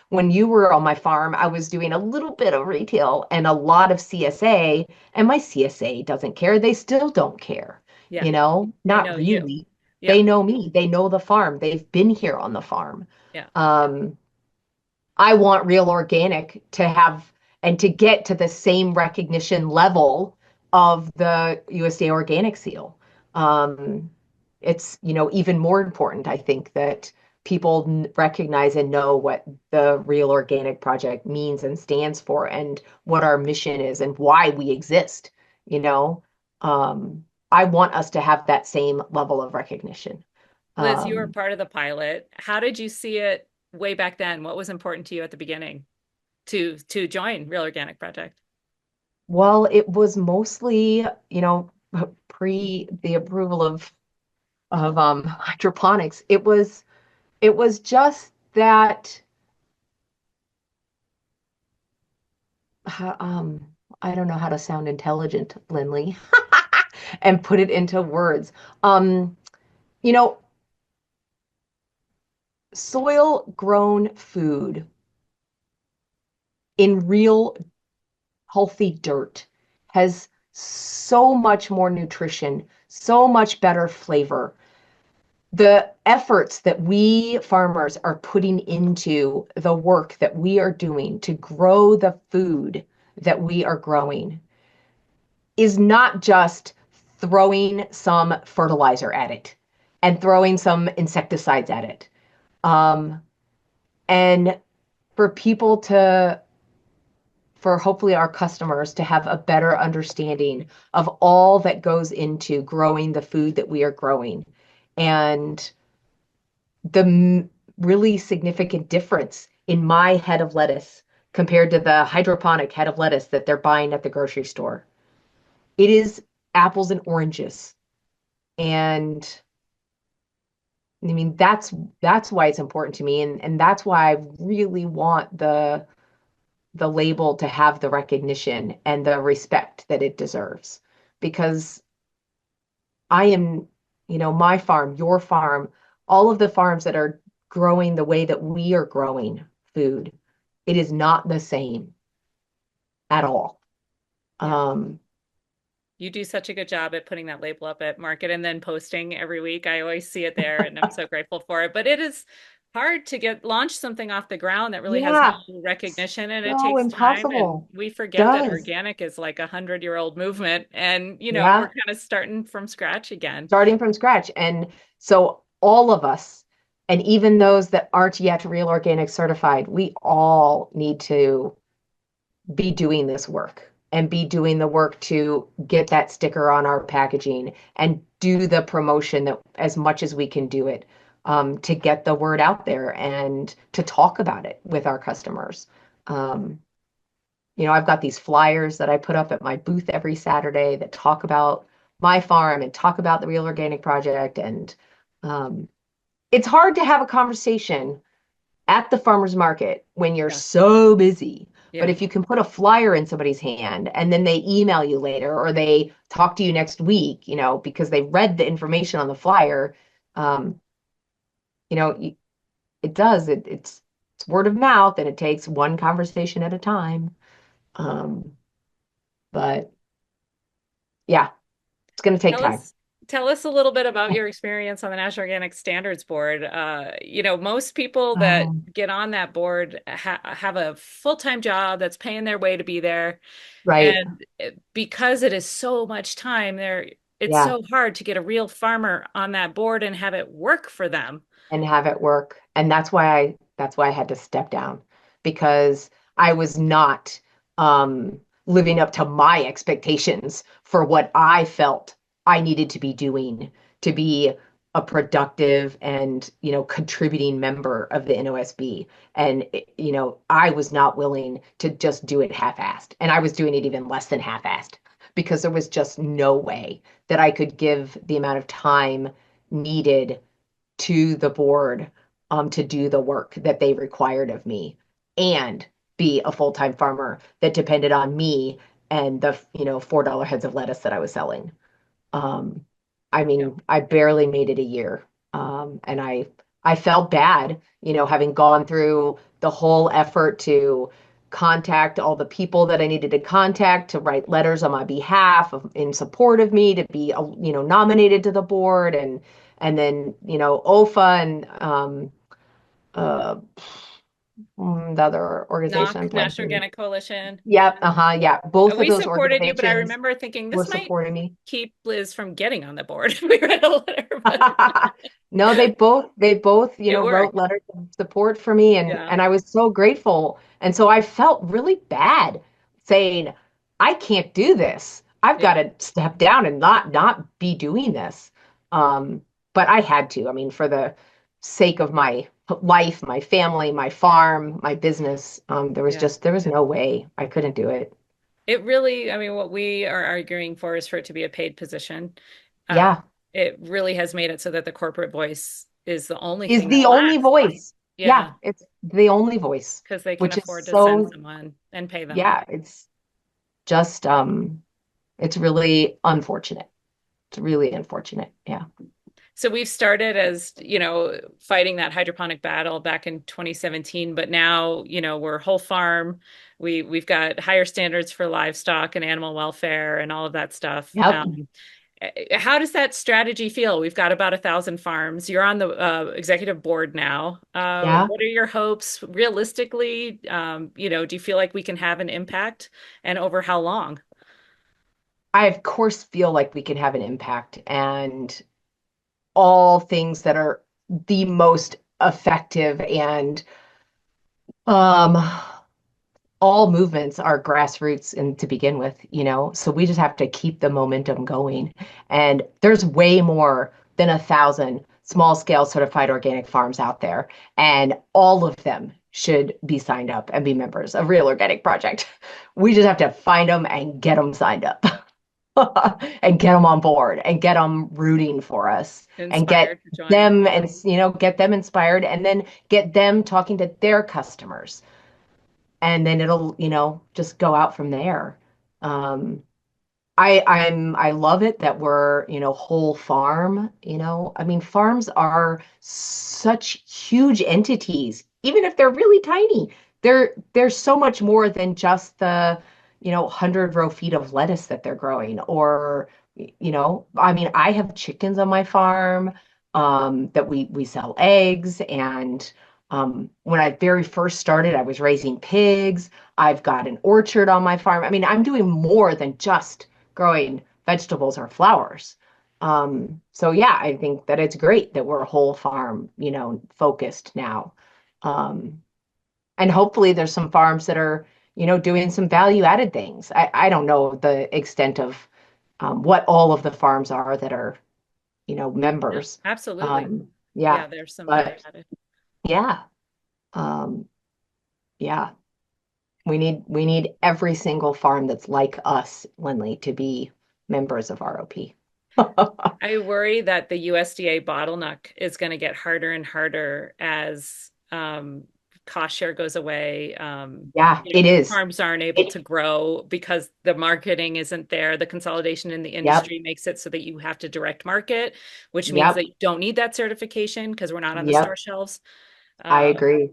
When you were on my farm, I was doing a little bit of retail and a lot of CSA, and my CSA doesn't care. They still don't care, Yeah. They not know you. really. Yeah. They know me. They know the farm. They've been here on the farm. Yeah. Um, I want real organic to have and to get to the same recognition level of the USDA organic seal. Um, it's, even more important, I think, that people recognize and know what the Real Organic Project means and stands for and what our mission is and why we exist, you know. I want us to have that same level of recognition. Liz, you were Um, part of the pilot. How did you see it way back then? What was important to you at the beginning to join Real Organic Project? well, it was mostly, pre the approval of hydroponics. It was just that um I don't know how to sound intelligent, Linley, and put it into words. Um, you know, Soil grown food in real healthy dirt has so much more nutrition, so much better flavor. The efforts that we farmers are putting into the work that we are doing to grow the food that we are growing is not just throwing some fertilizer at it and throwing some insecticides at it. Um, and for people to for hopefully our customers to have a better understanding of all that goes into growing the food that we are growing. And really significant difference in my head of lettuce compared to the hydroponic head of lettuce that they're buying at the grocery store. It is apples and oranges. And I mean, that's why it's important to me. And that's why I really want the label to have the recognition and the respect that it deserves. Because I am, my farm, your farm, all of the farms that are growing the way that we are growing food, it is not the same at all. Yeah. Um, You do such a good job at putting that label up at market and then posting every week. I always see it there and I'm so grateful for it. But it is hard to get launch something off the ground that really has no yeah, recognition and it so takes time. And impossible. we forget that Does. organic is like 100-year-old movement. And, we're Yeah, kind of starting from scratch again. starting from scratch. And so all of us, and even those that aren't yet real organic certified, we all need to be doing this work and be doing the work to get that sticker on our packaging and do the promotion that as much as we can do it, to get the word out there and to talk about it with our customers. Um, I've got these flyers that I put up at my booth every Saturday that talk about my farm and talk about the Real Organic Project. And um, it's hard to have a conversation at the farmer's market when you're Yeah. so busy. But Yeah. if you can put a flyer in somebody's hand and then they email you later or they talk to you next week, because they read the information on the flyer, um, you know, it does. It's word of mouth and it takes one conversation at a time. Um, but yeah, it's going to take Tell time. us tell us a little bit about your experience on the National Organic Standards Board. Most people that Um, get on that board have a full-time job that's paying their way to be there. right. And because it is so much time there, it's Yeah. so hard to get a real farmer on that board and have it work for them. And have it work. And that's why I had to step down because I was not living up to my expectations for what I felt I needed to be doing to be a productive and contributing member of the NOSB. And I was not willing to just do it half-assed. And I was doing it even less than half-assed because there was just no way that I could give the amount of time needed to the board to do the work that they required of me and be a full-time farmer that depended on me and the $4 heads of lettuce that I was selling. Um, I Yeah. mean, I barely made it a year. And I felt bad, having gone through the whole effort to contact all the people that I needed to contact to write letters on my behalf in support of me to be, nominated to the board and then, OFA and uh, the other organization I'm NOC, National blanking. Organic Coalition. Yep, yeah. Both of We those supported you, but I organizations remember thinking were this might supporting me. keep Liz from getting on the board. We read a letter, but No, they both, it wrote worked. letters of support for me and Yeah. and I was so grateful. And so I felt really bad saying, I can't do this. I've got Yeah. to step down and not be doing this. Um, but I had to. I mean, for the sake of my life, my family, my farm, my business, Yeah. there was no way I couldn't do it. It really, I mean, what we are arguing for is for it to be a paid position. Uh, Yeah, it really has made it so that the corporate voice is the only is thing that the only lasts. voice. Yeah, Yeah, it's the only voice, because they can which is afford to send so, someone and pay them. yeah, it's just it's really unfortunate. It's really unfortunate. Yeah. So we've started as, fighting that hydroponic battle back in 2017, but now, we're whole farm. We've got higher standards for livestock and animal welfare and all of that stuff. Yep. How does that strategy feel? We've got about 1,000 farms. You're on the executive board now. Yeah. What are your hopes realistically? Do you feel like we can have an impact and over how long? I of course feel like we can have an impact and all things that are the most effective and um all movements are grassroots and to begin with, so we just have to keep the momentum going. And there's way more than 1,000 small scale certified organic farms out there, and all of them should be signed up and be members of Real Organic Project. We just have to find them and get them signed up. And get them on board and get them rooting for us and get Inspired to join. them and get them inspired and then get them talking to their customers, and then it'll just go out from there. um I love it that we're, whole farm. I mean, farms are such huge entities, even if they're really tiny. There's so much more than just the, 100 row feet of lettuce that they're growing. Or, I mean, I have chickens on my farm, that we sell eggs. And when I very first started, I was raising pigs. I've got an orchard on my farm. I mean, I'm doing more than just growing vegetables or flowers. So yeah, I think that it's great that we're a whole farm, focused now. Um, and hopefully there's some farms that are, doing some value added things. I don't know the extent of what all of the farms are that are, Yeah, members. absolutely. Yeah, Yeah, there's some value but added. yeah, um, yeah, we need every single farm that's like us, Linley, to be members of ROP. I worry that the USDA bottleneck is going to get harder and harder as cost share goes away. Yeah, it is. Farms aren't able It, to grow because the marketing isn't there. The consolidation in the yep, industry makes it so that you have to direct market, which means that yep, you don't need that certification because we're not on the store yep. shelves. I Um, agree.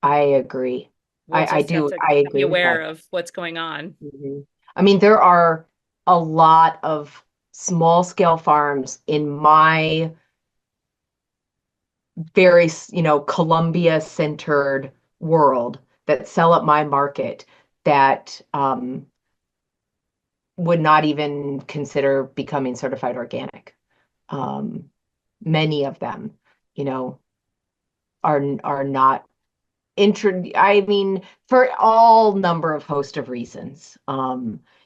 I agree. we'll I just have do. to I be agree with aware that. of what's going on. I mean, there are a lot of small scale farms in my very, Columbia centered world that sell at my market that would not even consider becoming certified organic. Um, Many of them, you know, are not I mean, for all number of host of reasons.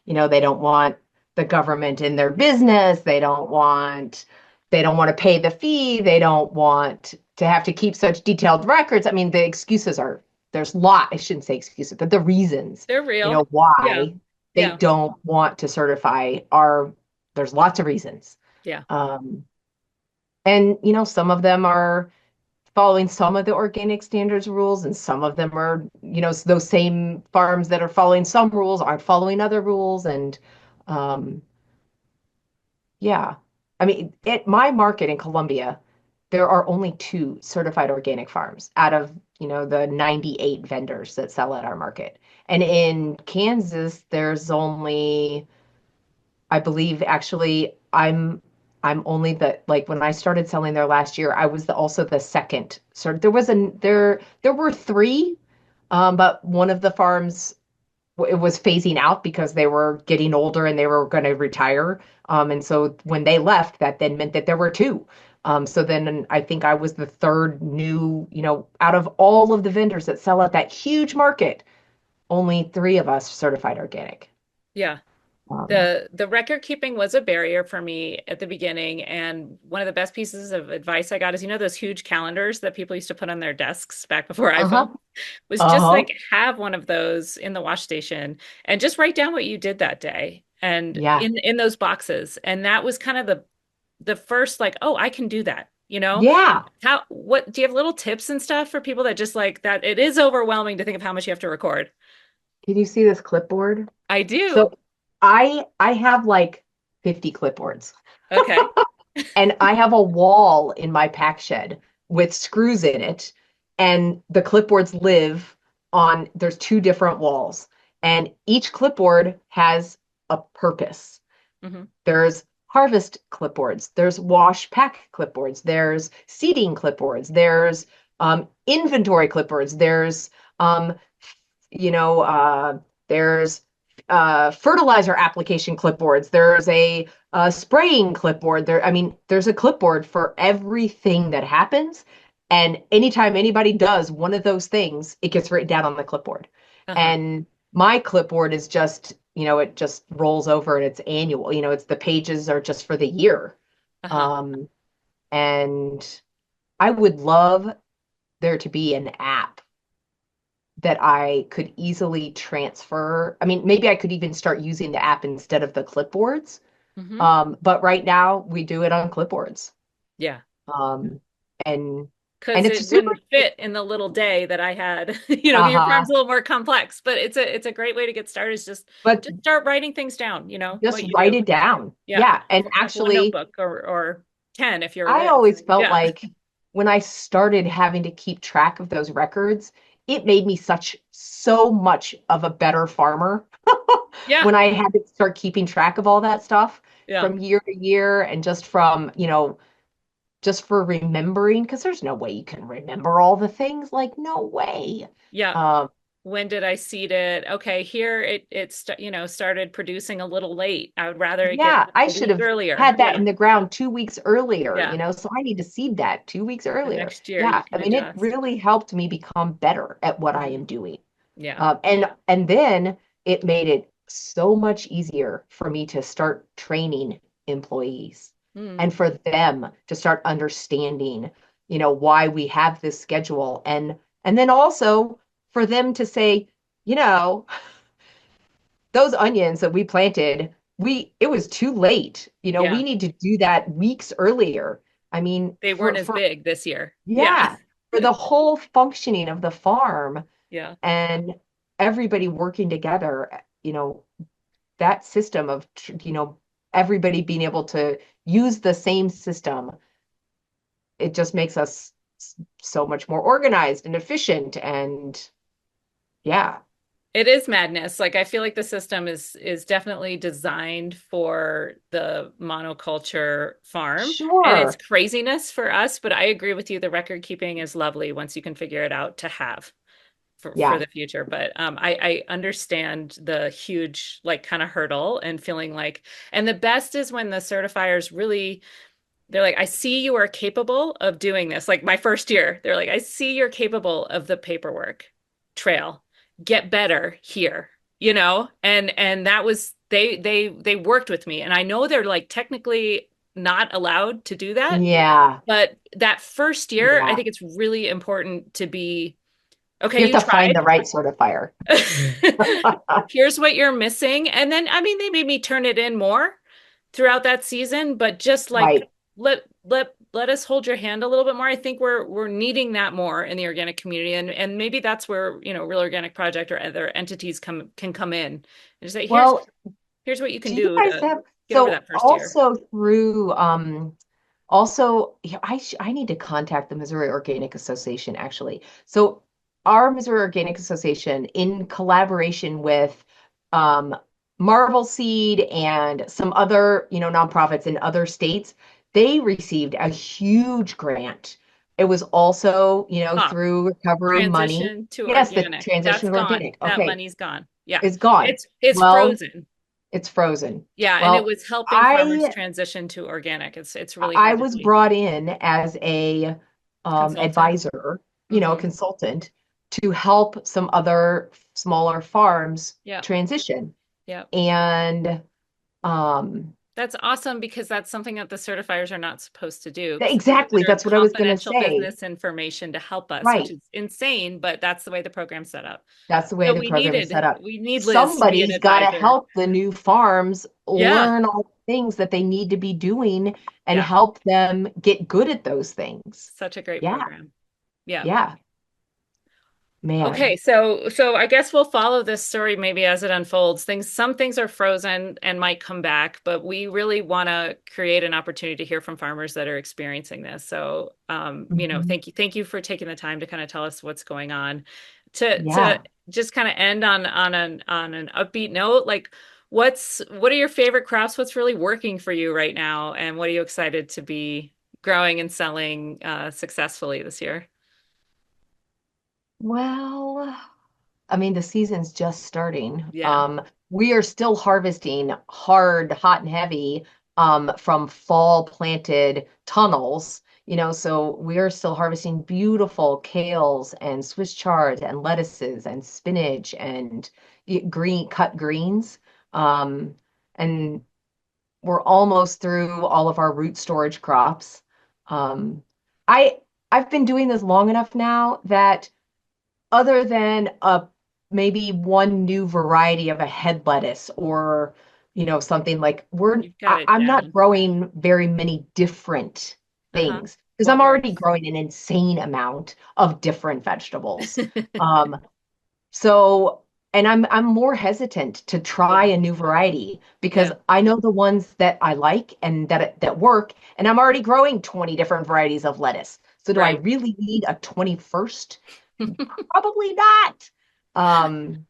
They don't want the government in their business. They don't want to pay the fee. They don't want to have to keep such detailed records. I mean, the excuses are I shouldn't say excuses, but the reasons, They're real. Yeah. why they Yeah. don't want to certify are there's lots of reasons. Yeah. Um, and some of them are following some of the organic standards rules, and some of them are, those same farms that are following some rules aren't following other rules. And um, yeah, I mean, at my market in Columbia, there are only two certified organic farms out of, the 98 vendors that sell at our market. And in Kansas, there's only, I believe, actually, I'm only the like when I started selling there last year, I was also the second. So there were three, but one of the farms it was phasing out because they were getting older and they were going to retire. And so when they left, that then meant that there were two. So then I think I was the third new, out of all of the vendors that sell at that huge market, only three of us certified organic. Yeah. Um, The record keeping was a barrier for me at the beginning, and one of the best pieces of advice I got is those huge calendars that people used to put on their desks back before uh-huh. iPhone was just Uh-huh. like have one of those in the wash station and just write down what you did that day and Yeah. in those boxes. And that was kind of the first like, oh, I can do that. Yeah. How what do you have little tips and stuff for people that just like that it is overwhelming to think of how much you have to record? Can you see this clipboard? I do. So I have like 50 clipboards, Okay. and I have a wall in my pack shed with screws in it, and the clipboards live there's two different walls, and each clipboard has a purpose. Hmm. There's harvest clipboards, there's wash pack clipboards, there's seeding clipboards, there's inventory clipboards, um, you know, there's fertilizer application clipboards. There's a spraying clipboard. I mean, there's a clipboard for everything that happens. And anytime anybody does one of those things, it gets written down on the clipboard. Uh-huh. And my clipboard is just, it just rolls over and it's annual. It's the pages are just for the year. Uh-huh. Um, And I would love there to be an app that I could easily transfer. I mean, maybe I could even start using the app instead of the clipboards. Hmm. But right now we do it on clipboards. Yeah. Um, and Because and it's it super, wouldn't fit in the little day that I had. Your uh-huh. farm's a little more complex, but it's a great way to get started. Is But just start writing things down, just what you write do. it down. Yeah. Yeah. And One actually, notebook or 10 if you're a I Liz. always felt Yeah. like when I started having to keep track of those records, it made me so much of a better farmer Yeah. when I had to start keeping track of all that stuff Yeah. from year to year and just from, just for remembering, because there's no way you can remember all the things. Like, no way. Yeah. Um, When did I seed it? Okay, here started producing a little late. I would rather it get yeah, I a should week have earlier. had that Yeah. in the ground 2 weeks earlier, Yeah. so I need to seed that 2 weeks The earlier. next year you Yeah, I can mean, it adjust. really helped me become better at what I Mhm. am doing. Yeah. And then it made it so much easier for me to start training employees Mm. and for them to start understanding, why we have this schedule, and then also for them to say, you know, those onions that we planted, it was too late. Yeah. We need to do that weeks earlier. I mean, They weren't as big this year. Yeah. yeah, for the whole functioning of the farm Yeah. and everybody working together, that system of, everybody being able to use the same system, it just makes us so much more organized and efficient. And yeah, It is madness. Like I feel like the system is definitely designed for the monoculture farm. And it's sure. craziness for us, but I agree with you. The record keeping is lovely once you can figure it out to have for Yeah. the future. But I understand the huge like kind of hurdle and feeling like, and the best is when the certifiers really they're like, I see you are capable of doing this. Like my first year, they're like, I see you're capable of the paperwork trail. Get better here, And that was they worked with me. And I know they're like technically not allowed to do that, Yeah. but that first year, I Yeah. think it's really important to be okay, You have you to find tried. the right sort of fire. Here's what you're missing. And then, I mean, they made me turn it in more throughout that season, but just like Right. let us hold your hand a little bit more. I think we're needing that more in the organic community. And maybe that's where, Real Organic Project or other entities can come in and just say, Well, here's what you can do you do guys to have, get over so that first year. also through, also, I need to contact the Missouri Organic Association actually. So our Missouri Organic Association, in collaboration with um, Marbleseed and some other, nonprofits in other states, they received a huge grant. It was also, Ah, through recovery money. transition to Yes, the organic. transition That's to gone. organic. That Okay, money's gone. Yeah. it's gone. It's Well, frozen. it's frozen. Yeah, and it Well, was helping farmers I transition to organic. It's really I hard to was see. brought in as a Consultant. advisor, Hmm. consultant to help some other smaller farms Yeah. transition. Yeah. And um, That's awesome because that's something that the certifiers are not supposed to do because they exactly, consider that's what I was going to confidential say. business information to help us, which Right. is insane, but that's the way the program's set up. That's the way So the program is set up. we need Liz to be an Somebody's got to advisor. help the new farms Yeah. learn all the things that they need to be doing and Yeah. help them get good at those things. Such a great Yeah. program. Yeah. Yeah. Okay, Man. so I guess we'll follow this story maybe as it unfolds. Some things are frozen and might come back, but we really want to create an opportunity to hear from farmers that are experiencing this. So, Mhm. thank you for taking the time to kind of tell us what's going on. To Yeah. just kind of end on an upbeat note, like what are your favorite crops? What's really working for you right now, and what are you excited to be growing and selling successfully this year? Well, I mean, the season's just starting. Yeah. We are still harvesting hard, hot and heavy from fall planted tunnels, so we're still harvesting beautiful kales and Swiss chards and lettuces and spinach and green cut greens. Um, and we're almost through all of our root storage crops. Um, I I've been doing this long enough now that other than maybe one new variety of a head lettuce or something like You've got it I'm not down. growing very many different Uh-huh. things because What I'm already works? growing an insane amount of different vegetables. Um, so, and I'm more hesitant to try Yeah. a new variety because Yeah. I know the ones that I like and that work, and I'm already growing 20 different varieties of lettuce. So do I Right. really need a 21st? Probably not. Um,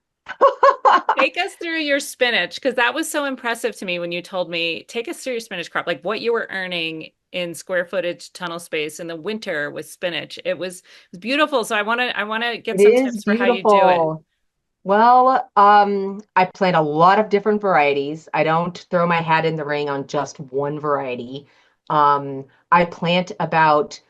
Take us through your spinach because that was so impressive to me when you told me, take us through your spinach crop, like what you were earning in square footage tunnel space in the winter with spinach. It was beautiful. So I want to get it some is tips for how you do it. beautiful. Well, I plant a lot of different varieties. I don't throw my hat in the ring on just one variety. I plant about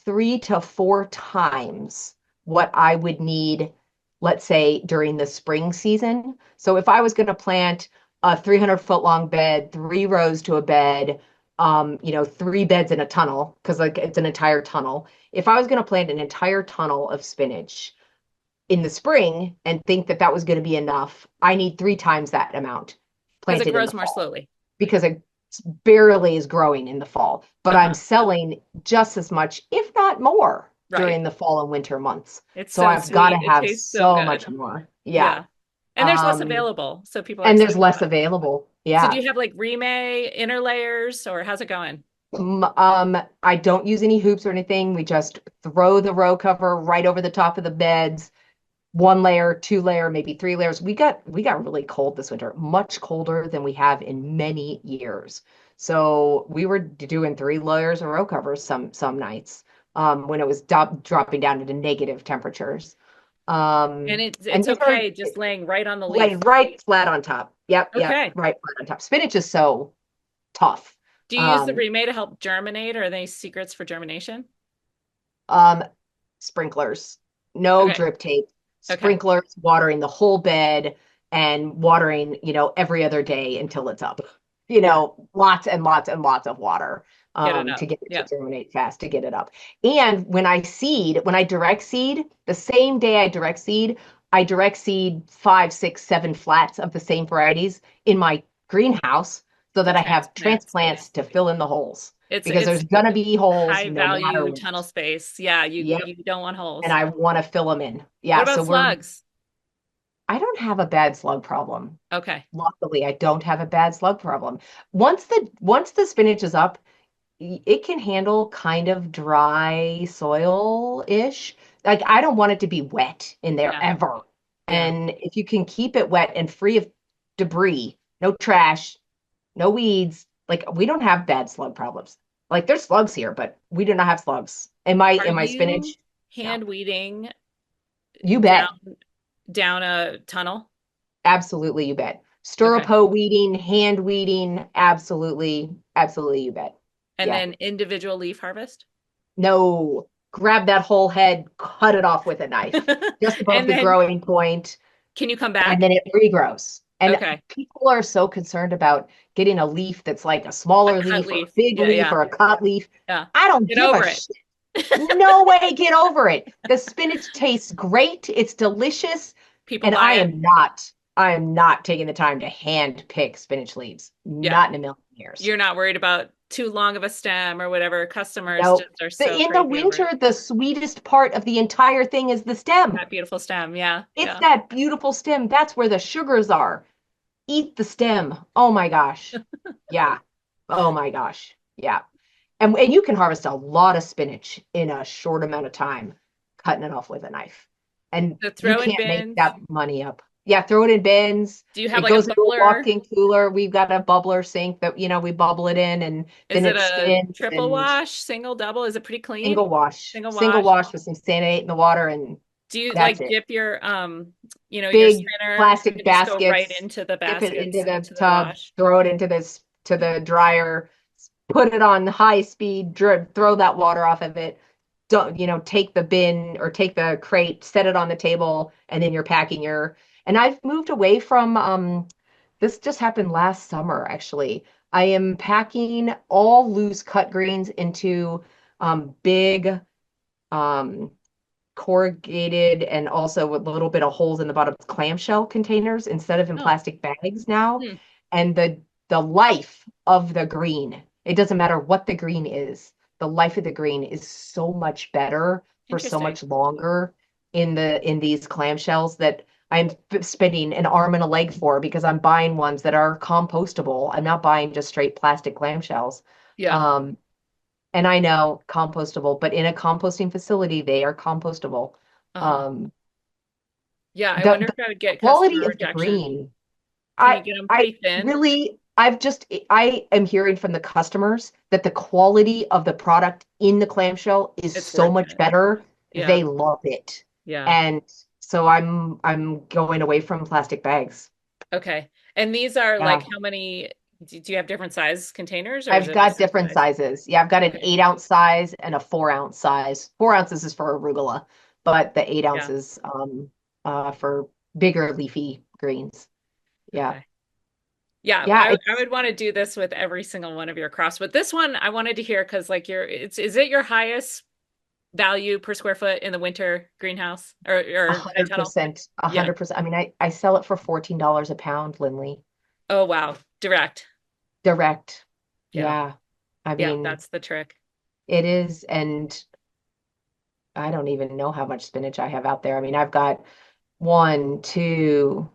3 to 4 times what I would need, let's say, during the spring season. So if I was going to plant a 300-foot long bed, 3 rows to a bed, 3 beds in a tunnel, because like it's an entire tunnel. If I was going to plant an entire tunnel of spinach, in the spring and think that that was going to be enough, I need 3 times that amount Because it planted in the grows more fall slowly. because it barely is growing in the fall. But I'm Uh-huh. selling just as much, if not more, Right. during the fall and winter months. It's So so I've got to sweet. It have tastes so so much good. more. Yeah. Yeah. And there's less Um, available. So people are and there's excited less about it. available. So do Yeah. you have like remay inner layers or how's it going? I don't use any hoops or anything. We just throw the row cover right over the top of the beds, 1 layer, 2 layer, maybe 3 layers. We got really cold this winter, much colder than we have in many years. So we were doing 3 layers of row covers some nights when it was dropping down into negative temperatures. And it's And it's these are okay just laying right on the leaf. laying right flat on top. Yep, yep, Okay. right flat on top. Spinach is so tough. Do you use the Um, remay to help germinate or are there any secrets for germination? um, sprinklers, no Okay. drip tape, Okay. sprinklers watering the whole bed and watering, every other day until it's up. Lots and lots and lots of water Get it to up. get it to Yeah. germinate fast, to get it up. And when I direct seed, the same day I direct seed 5, 6, 7 flats of the same varieties in my greenhouse so To that I have transplants. transplants to fill in the holes It's because it's there's gonna be holes high no matter value what. tunnel space. Yeah, you Yep. you don't want And holes. I want to fill them in. What Yeah, about so slugs? I don't have a bad slug problem. Okay. Luckily, I don't have a bad slug problem. Once the spinach is up, it can handle kind of dry soil-ish. Like I don't want it to be wet in there Yeah. ever. Yeah. And if you can keep it wet and free of debris, no trash, no weeds, like we don't have bad slug problems. Like there's slugs here, but we do not have slugs. Are In my you spinach? No. hand weeding You bet. down a tunnel? Absolutely, you bet. Okay. Stirrupo weeding, hand weeding, absolutely, absolutely, you bet. And Yeah. then individual leaf harvest? No, grab that whole head, cut it off with a knife, just above And the then growing point, can you come and back? then it regrows. And Okay. people are so concerned about getting a leaf that's like a A smaller cut leaf or a leaf. big Yeah, leaf yeah, or a cut leaf. yeah. I don't Get give a over it. shit. No way, get over it. The spinach tastes great. It's delicious. People And buy it. I am not taking the time to hand pick spinach leaves. Yeah. Not in a million years. You're not worried about too long of a stem or whatever. Customers Nope. just are so In the crazy over winter, it. the sweetest part of the entire thing is the stem. That beautiful stem. Yeah, It's yeah. that beautiful stem. That's where the sugars are. Eat the stem. Oh my gosh. Yeah. Oh my gosh. Yeah. And you can harvest a lot of spinach in a short amount of time, cutting it off with a knife. And The you throw in can't make bins. that money up. Yeah, throw it in bins. Do you have It like a goes into a bubbler? walk-in cooler. We've got a bubbler sink that, we bubble it in and Is then it it a spins triple and wash, single, double? Is it pretty clean? single wash. Single Single wash. wash with some sanite in the water and Do you that's like it. dip your your Big spinner plastic and just go right baskets, into the dip it into baskets the into the tub, wash? throw it into this to the dryer, put it on high speed, drip, throw that water off of it. Don't, take the bin or take the crate, set it on the table, and then you're packing and I've moved away from this just happened last summer actually. I am packing all loose cut greens into big, um, corrugated and also with a little bit of holes in the bottom clamshell containers instead of in Oh, plastic bags now. hmm. And the life of the green, it doesn't matter what the green is, the life of the green is so much better for so Interesting. much longer in these clamshells that I'm spending an arm and a leg for because I'm buying ones that are compostable. I'm not buying just straight plastic clamshells. Yeah. Um, and I know compostable, but in a composting facility, they are compostable. Uh-huh. Um, Yeah, I wonder the if I would get quality customer of the rejection. green, Can you I get them I pretty thin? really I am hearing from the customers that the quality of the product in the clamshell is It's so worth much it. better. Yeah. They love it. Yeah. And so I'm going away from plastic bags. Okay. And these are like Yeah. how many, do you have different size containers or is I've it the got same different size? sizes. Yeah, I've got an Okay. 8 ounce size and a 4 ounce size. 4 ounces is for arugula, but the eight Yeah. ounces for bigger leafy greens. Yeah. Okay. Yeah, Yeah, I would want to do this with every single one of your crops. But this one I wanted to hear because like it's is it your highest value per square foot in the winter greenhouse a or head hundred tunnel? percent, a Yeah. hundred percent. I mean, I sell it for $14 a pound, Linley. Oh wow. Direct. Direct. Yeah. Yeah. I Yeah, mean, that's the trick. it is, and I don't even know how much spinach I have out there. I mean, I've got one, two,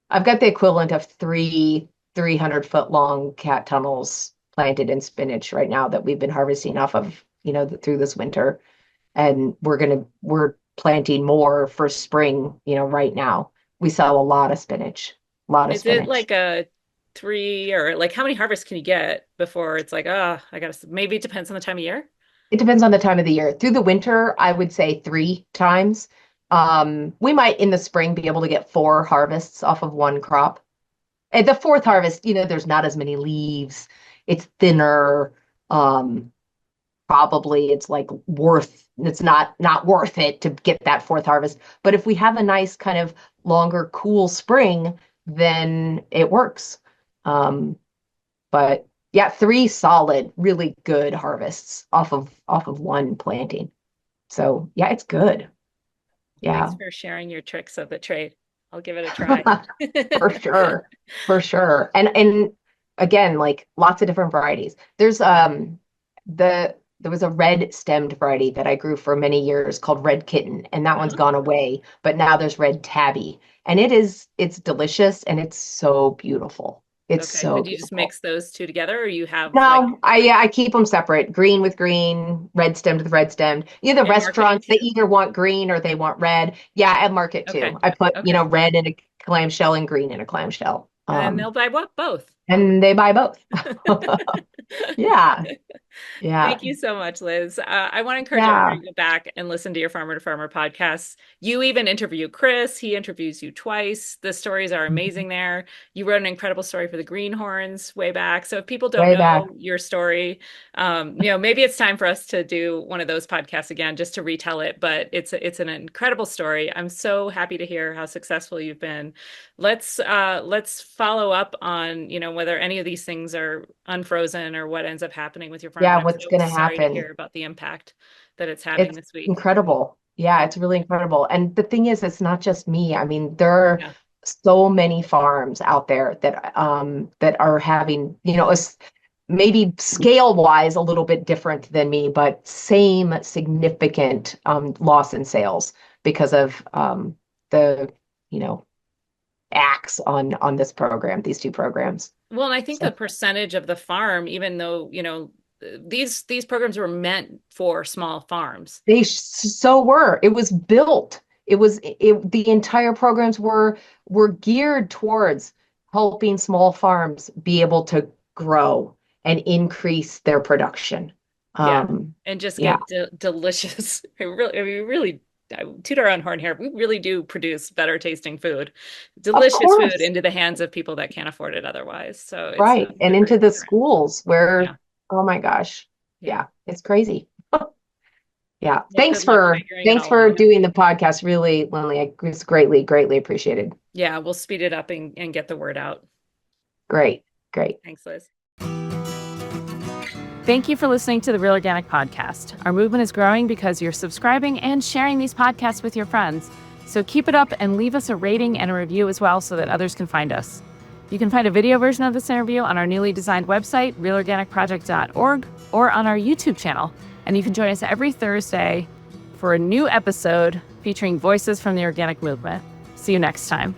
I've got the equivalent of 300-foot long cat tunnels planted in spinach right now that we've been harvesting off of, through this winter. And we're planting more for spring, right now. We sell a lot of spinach, a lot of Is it spinach. like a three or like how many harvests can you get before it's like, oh, I gotta, maybe it depends on the time of year? It depends on the time of the year. Through the winter, I would say 3 times. We might in the spring be able to get 4 harvests off of one crop. And the fourth harvest, there's not as many leaves. It's thinner. Um, Probably it's like it's not worth it to get that fourth harvest. But if we have a nice kind of longer, cool spring, then it works. Um, but yeah, 3 solid, really good harvests off of one planting. So yeah, it's good. Thanks Yeah. for sharing your tricks of the trade. I'll give it a try. For sure. For sure. And again, like lots of different varieties. There was a red stemmed variety that I grew for many years called Red Kitten, and that one's Uh-huh. gone away, but now there's Red Tabby. And it's delicious and it's so beautiful. It's Okay, so so do you just beautiful. mix those two together or you have like No, I keep them separate. Green with green, red stemmed with red stemmed. The and marketing restaurants, they too? either want green or they want red. Yeah, I market Okay. too. I put, Okay. red in a clamshell and green in a clamshell. And then they'll buy what? Both. And they buy both. Yeah, yeah, Thank you so much, Liz. I want to encourage everyone yeah. to go back and listen to your Farmer to Farmer podcasts. You even interview Chris. He interviews you twice. The stories are Mhm. amazing there. You wrote an incredible story for the Greenhorns way back. So if people don't Way back. know your story, maybe it's time for us to do one of those podcasts again just to retell it. But it's an incredible story. I'm so happy to hear how successful you've been. Let's follow up on, whether any of these things are unfrozen or what ends up happening with your farm. Yeah, But I'm what's so going to sorry to hear happen? about the impact that it's having It's this week. incredible. Yeah, Yeah. it's really incredible. And the thing is, it's not just me. I mean, there are Yeah. so many farms out there that are having, maybe scale wise a little bit different than me, but same significant loss in sales because of the, you know, acts on this program, these two programs. Well, and I think So the percentage of the farm, even though, these programs were meant for small farms. so were. It was built. The entire programs were geared towards helping small farms be able to grow and increase their production. Yeah. Um, And just yeah, get delicious. We really toot our own horn here. We really do produce better tasting food, of delicious food course. into the hands of people that can't afford it otherwise. So it's Right. And a into great the way around. schools where, Yeah. oh my gosh. Yeah. Yeah, it's crazy. Yeah. Well, good luck figuring it Thanks all for out. doing the podcast. Really, Linley, it's greatly, greatly appreciated. Yeah, we'll speed it up and get the word out. Great, great. Thanks, Liz. Thank you for listening to the Real Organic Podcast. Our movement is growing because you're subscribing and sharing these podcasts with your friends. So keep it up and leave us a rating and a review as well so that others can find us. You can find a video version of this interview on our newly designed website, realorganicproject.org, or on our YouTube channel. And you can join us every Thursday for a new episode featuring voices from the organic movement. See you next time.